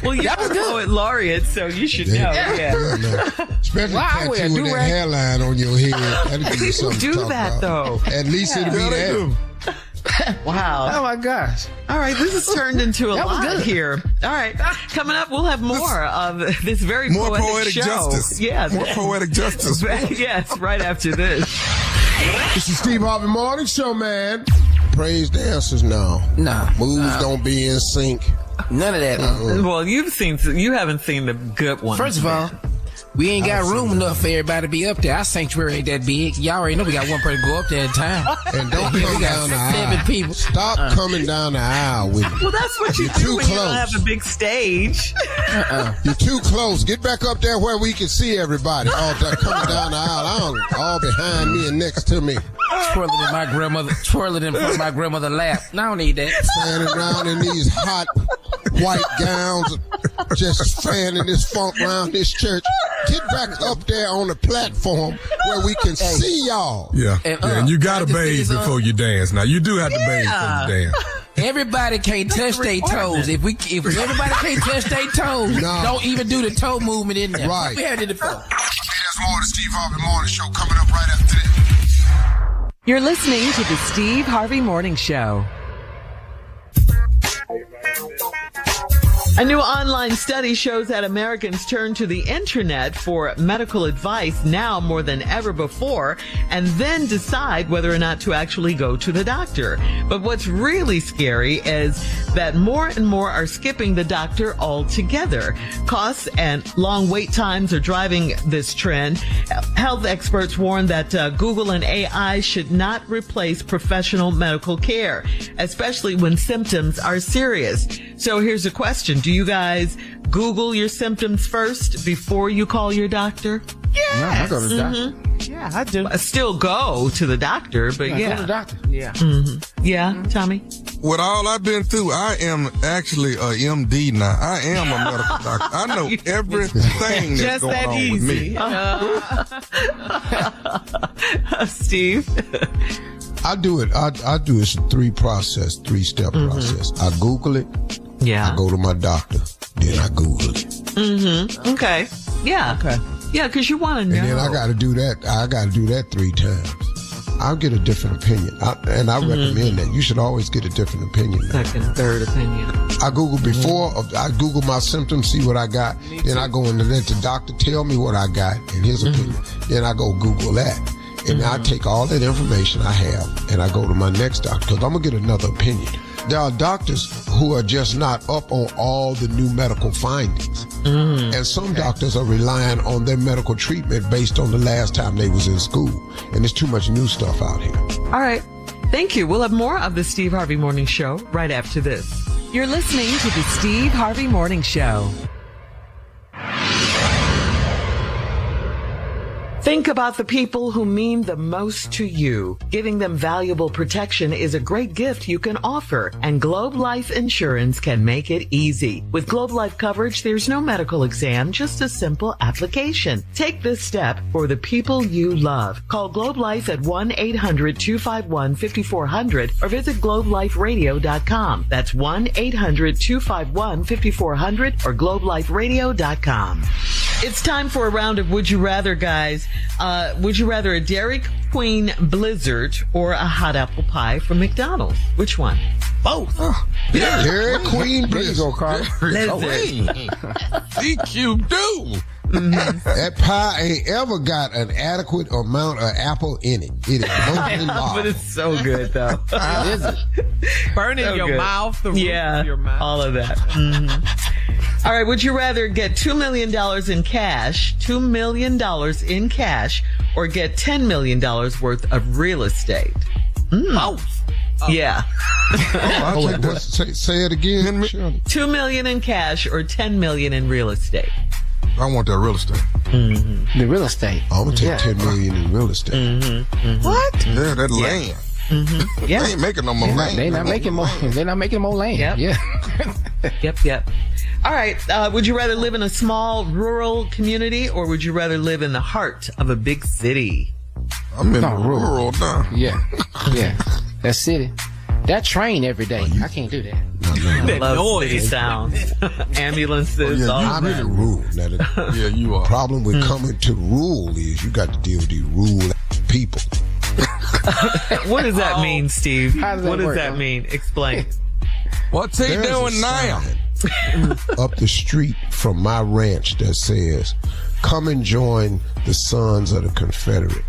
Well, you're a poet laureate, so you should know. Yeah. Especially tattooing that hairline on your head. That'll give you something to talk about. Though. At least it'll be that. Wow. Oh, my gosh. All right, this has turned into a lot here. All right, coming up, we'll have more of this very poetic show. Justice. Yes. More poetic justice. Yes, right after this. This is Steve Harvey Morning Show, man. Praise dancers now. Nah. Moves don't be in sync. None of that. Well, you haven't seen the good ones. First of all, we ain't got room enough for everybody to be up there. Our sanctuary ain't that big. Y'all already know we got one person go up there at a time. And don't come down the aisle. 7 people. Stop coming down the aisle with me. Well, that's what you do when you don't have a big stage. You're too close. Get back up there where we can see everybody. All coming down the aisle. All behind me and next to me. Twirling in front of my grandmother's lap. No, I don't need that. Standing around in these hot white gowns, just fanning this funk around this church. Get back up there on the platform where we can see y'all. Yeah, and you gotta bathe before you dance. Now you do have to bathe before you dance. Everybody can't touch their toes. If everybody can't touch their toes, don't even do the toe movement in there. Right. We had it before. Hey, there's more of the Steve Harvey Morning Show coming up right after this. You're listening to the Steve Harvey Morning Show. A new online study shows that Americans turn to the internet for medical advice now more than ever before, and then decide whether or not to actually go to the doctor. But what's really scary is that more and more are skipping the doctor altogether. Costs and long wait times are driving this trend. Health experts warn that Google and AI should not replace professional medical care, especially when symptoms are serious. So here's a question. Do you guys Google your symptoms first before you call your doctor? Yes. No, I go to the doctor. Yeah, I do. I still go to the doctor, but I go to the doctor. Yeah. Yeah, Tommy? With all I've been through, I am actually a MD now. I am a medical doctor. I know everything that's Just going that on easy. with me. Steve? I do it. I do it three-step process. I Google it. Yeah. I go to my doctor. Then I Google it. Okay. Yeah. Okay. Yeah, because you want to know. And then I got to do that. I got to do that 3 times. I'll get a different opinion. I recommend that. You should always get a different opinion. Second, third opinion. I Google before. I Google my symptoms, see what I got. Then I go into let the doctor tell me what I got and his opinion. Then I go Google that. And I take all that information I have and I go to my next doctor because I'm going to get another opinion. There are doctors who are just not up on all the new medical findings. And some doctors are relying on their medical treatment based on the last time they was in school. And there's too much new stuff out here. All right. Thank you. We'll have more of the Steve Harvey Morning Show right after this. You're listening to the Steve Harvey Morning Show. Think about the people who mean the most to you. Giving them valuable protection is a great gift you can offer, and Globe Life Insurance can make it easy. With Globe Life coverage, there's no medical exam, just a simple application. Take this step for the people you love. Call Globe Life at 1-800-251-5400 or visit globeliferadio.com. That's 1-800-251-5400 or globeliferadio.com. It's time for a round of Would You Rather, guys. Would you rather a Dairy Queen Blizzard or a hot apple pie from McDonald's? Which one? Both. Dairy Queen Blizzard. DQ do. That pie ain't ever got an adequate amount of apple in it. It is mostly But it's so good, though. Burning So your good. mouth, the roof of your mouth. All of that. All right, would you rather get $2 million in cash, $2 million in cash, or get $10 million worth of real estate? Both. Yeah. Say it again, Shirley. $2 million in cash or $10 million in real estate? I want that real estate. The real estate. I'm going to take $10 million in real estate. What? Yeah, that land. Yeah. They ain't making no more land. They're not making more. They're not making more land. Yep. Yeah. Yep. All right. Would you rather live in a small rural community or would you rather live in the heart of a big city? I'm in the rural now. Yeah. That city. That train every day. I can't do that. I love city sounds. Ambulances. all I'm in that. the rural. Now, the Yeah, you are. problem with coming to rural is you got to deal with these rural people. What does that mean, Steve? How does that What does work, that huh? mean? Explain. What's he There's a doing now? sign up the street from my ranch that says, "Come and join the Sons of the Confederate."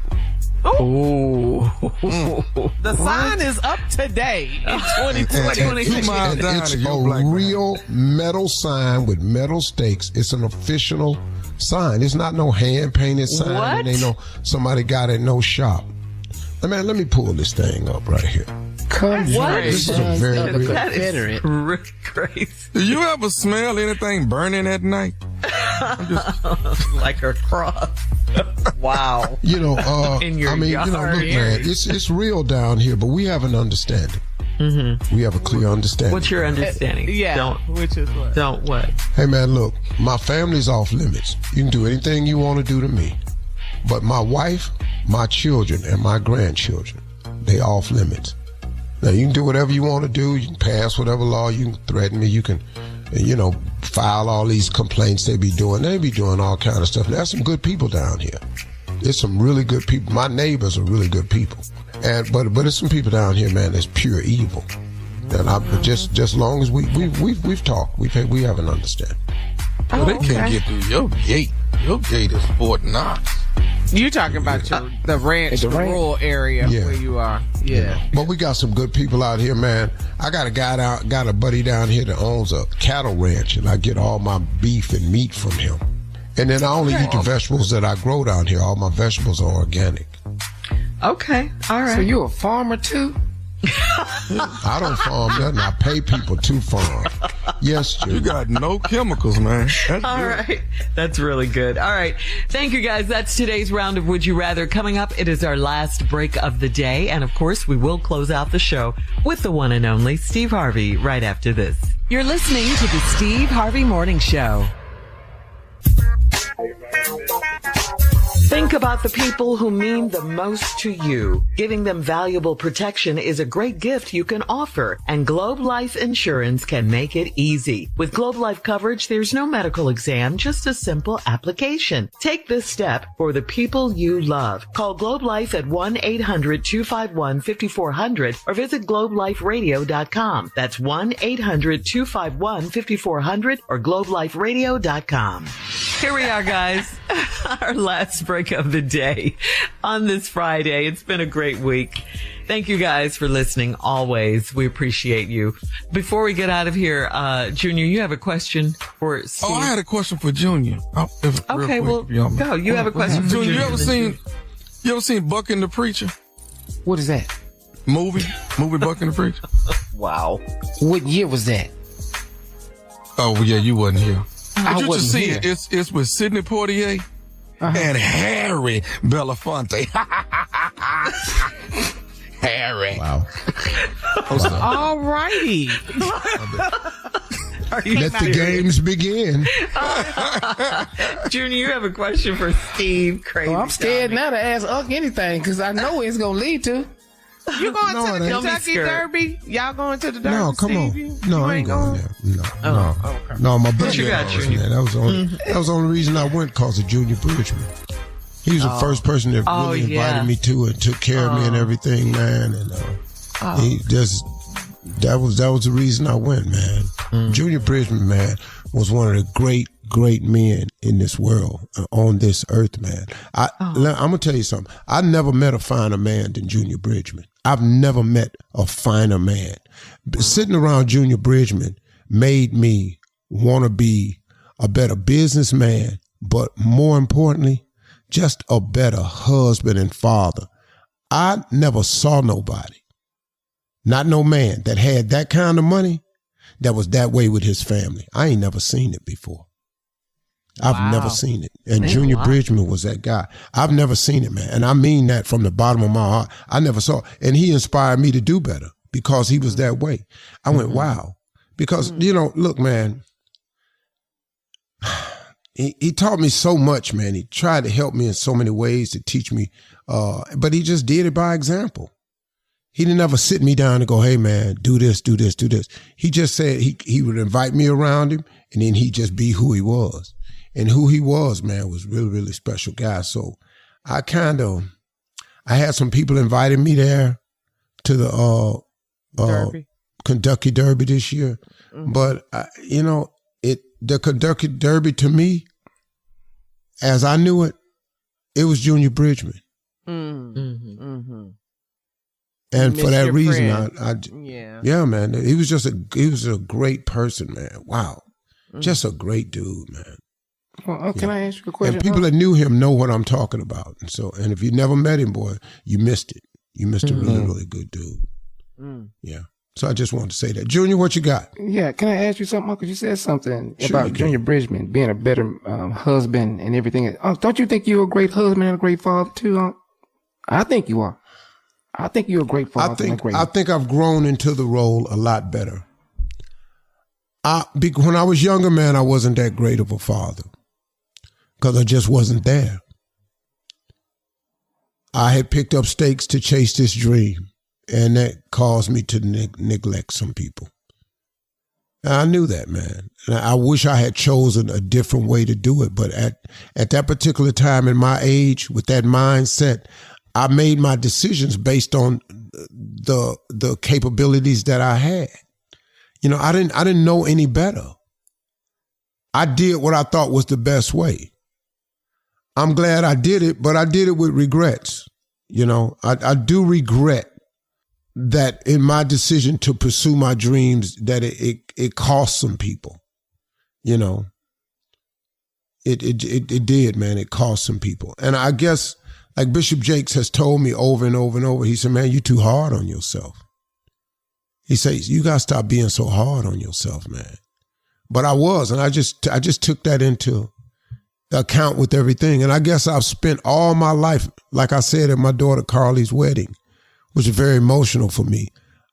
The sign is up today in 2020. 2 miles down It's to a your black real metal sign with metal stakes. It's an official sign. It's not no hand painted sign. What? It ain't no somebody got it in no shop. Man, let me pull this thing up right here. Come What? join the This is a Sons very of the real- That Confederate. is really crazy. Do you ever smell anything burning at night? Like a cross. Wow. You know, In your I mean, yard. you know, look, man, it's real down here, but we have an understanding. We have a clear understanding. What's your understanding? Yeah. Which is what? Don't what? Hey, man, look, my family's off limits. You can do anything you want to do to me. But my wife, my children, and my grandchildren, they off limits. Now, you can do whatever you want to do. You can pass whatever law. You can threaten me. You can, file all these complaints they be doing. They be doing all kind of stuff. There's some good people down here. There's some really good people. My neighbors are really good people. But there's some people down here, man, that's pure evil. And just long as we've talked, we have an understanding. Well, they can't get through your gate. Your gate is Fort Knox. You talking about the ranch, the rural area where you are. Yeah. But we got some good people out here, man. I got a buddy down here that owns a cattle ranch, and I get all my beef and meat from him. And then I only eat the vegetables that I grow down here. All my vegetables are organic. Okay. All right. So you a farmer too? I don't farm nothing. I pay people to farm. Yes, Jim. You got no chemicals, man. That's all good. Right. That's really good. All right. Thank you, guys. That's today's round of Would You Rather. Coming up, it is our last break of the day. And, of course, we will close out the show with the one and only Steve Harvey right after this. You're listening to the Steve Harvey Morning Show. Think about the people who mean the most to you. Giving them valuable protection is a great gift you can offer, and Globe Life Insurance can make it easy. With Globe Life coverage, there's no medical exam, just a simple application. Take this step for the people you love. Call Globe Life at 1-800-251-5400 or visit globeliferadio.com. That's 1-800-251-5400 or globeliferadio.com. Here we are, guys. Our last break of the day on this Friday. It's been a great week. Thank you guys for listening always. We appreciate you. Before we get out of here, Junior, you have a question for Steve? Oh, I had a question for Junior. Okay, well, go. You have a question for Junior. You ever seen Buck and the Preacher? What is that? Movie Buck and the Preacher. Wow. What year was that? Oh, yeah, you wasn't here. I But you just see here. it's with Sidney Poitier and Harry Belafonte. Harry. Wow. All righty. Let the games begin. Junior, you have a question for Steve. Crazy. I'm scared now to ask Unc anything because I know where it's going to lead to. You going No, to it the ain't. Kentucky Derby? Y'all going to the Derby? No, come on. Steve? No, You I ain't going there. No. Okay. No, my brother What you got, was Junior? there. That was the only reason I went, because of Junior Bridgman. He was the first person that really invited me to and took care of me and everything, man. And he just that was the reason I went, man. Junior Bridgman, man, was one of the great men in this world, on this earth, man. I'm gonna tell you something. I never met a finer man than Junior Bridgman. I've never met a finer man. Sitting around Junior Bridgman made me want to be a better businessman, but more importantly, just a better husband and father. I never saw nobody, not no man, that had that kind of money that was that way with his family. I ain't never seen it before. I've never seen it. And Junior Bridgman was that guy. I've never seen it, man. And I mean that from the bottom of my heart. I never saw it. And he inspired me to do better because he was that way. I went, wow. Because, look, man, he taught me so much, man. He tried to help me in so many ways to teach me. But he just did it by example. He didn't ever sit me down and go, hey, man, do this, do this, do this. He just said he would invite me around him, and then he'd just be who he was. And who he was, man, was really, really special guy. So I had some people inviting me there to the Kentucky Derby this year. Mm-hmm. But, the Kentucky Derby to me, as I knew it, it was Junior Bridgman. Mm-hmm. Mm-hmm. And for that reason, yeah, man, he was a great person, man. Wow. Just a great dude, man. Well, can I ask you a question? And people that knew him know what I'm talking about. And if you never met him, boy, you missed it. You missed a really, really good dude. Yeah. So I just wanted to say that. Junior, what you got? Yeah, can I ask you something, Uncle? You said something about Junior Bridgman being a better husband and everything. Don't you think you're a great husband and a great father too, Unc? I think you are. I think you're a great father. I think I've grown into the role a lot better. When I was younger, man, I wasn't that great of a father because I just wasn't there. I had picked up stakes to chase this dream, and that caused me to neglect some people. And I knew that, man. And I wish I had chosen a different way to do it, but at that particular time in my age, with that mindset, I made my decisions based on the capabilities that I had. You know, I didn't know any better. I did what I thought was the best way. I'm glad I did it, but I did it with regrets. You know, I do regret that in my decision to pursue my dreams, that it cost some people. You know, it did, man. It cost some people. And I guess, like Bishop Jakes has told me over and over and over, he said, man, you're too hard on yourself. He says, you got to stop being so hard on yourself, man. But I was, and I just took that into account with everything. And I guess I've spent all my life, like I said at my daughter Carly's wedding, which is very emotional for me.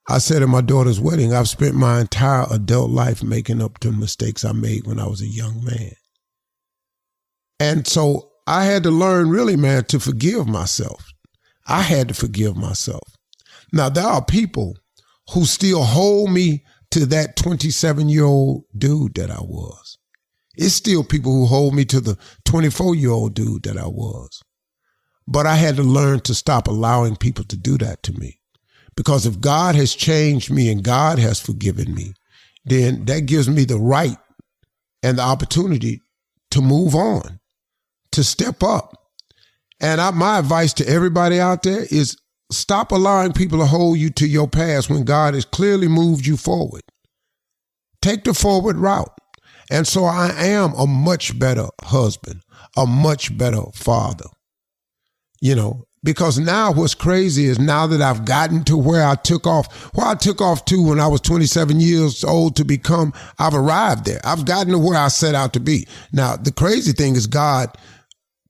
I said at my daughter's wedding, I've spent my entire adult life making up to mistakes I made when I was a young man. And so I had to learn really, man, to forgive myself. I had to forgive myself. Now, there are people who still hold me to that 27-year-old dude that I was. It's still people who hold me to the 24-year-old dude that I was. But I had to learn to stop allowing people to do that to me. Because if God has changed me and God has forgiven me, then that gives me the right and the opportunity to move on, to step up. And my advice to everybody out there is stop allowing people to hold you to your past when God has clearly moved you forward. Take the forward route. And so I am a much better husband, a much better father, you know, because now what's crazy is now that I've gotten to where I took off to when I was 27 years old to become, I've arrived there. I've gotten to where I set out to be. Now, the crazy thing is God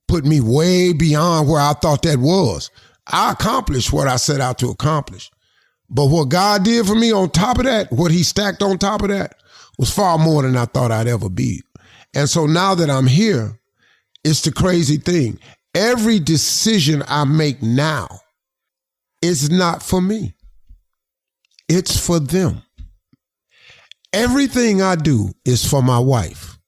put me way beyond where I thought that was. I accomplished what I set out to accomplish. But what God did for me on top of that, what he stacked on top of that, was far more than I thought I'd ever be. And so now that I'm here, it's the crazy thing. Every decision I make now is not for me. It's for them. Everything I do is for my wife,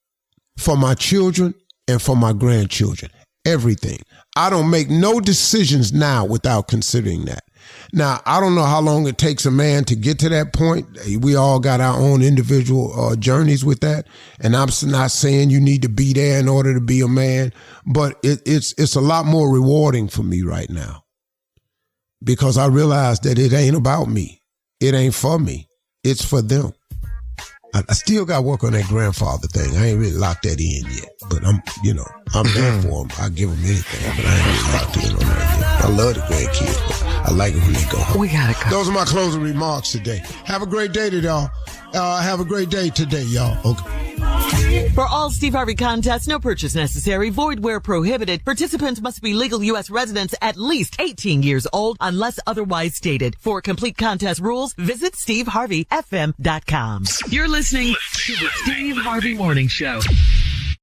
for my children, and for my grandchildren. Everything. I don't make no decisions now without considering that. Now, I don't know how long it takes a man to get to that point. We all got our own individual journeys with that. And I'm not saying you need to be there in order to be a man, but it's a lot more rewarding for me right now because I realize that it ain't about me. It ain't for me. It's for them. I still got to work on that grandfather thing. I ain't really locked that in yet, but I'm there for them. I give them anything, but I ain't really locked in on that yet. I love the grandkids, but I like it when they go home. We gotta go. Those are my closing remarks today. Have a great day today, y'all. Have a great day today, y'all. Okay. For all Steve Harvey contests, no purchase necessary, void where prohibited. Participants must be legal U.S. residents at least 18 years old unless otherwise stated. For complete contest rules, visit SteveHarveyFM.com. You're listening to the Steve Harvey Morning Show.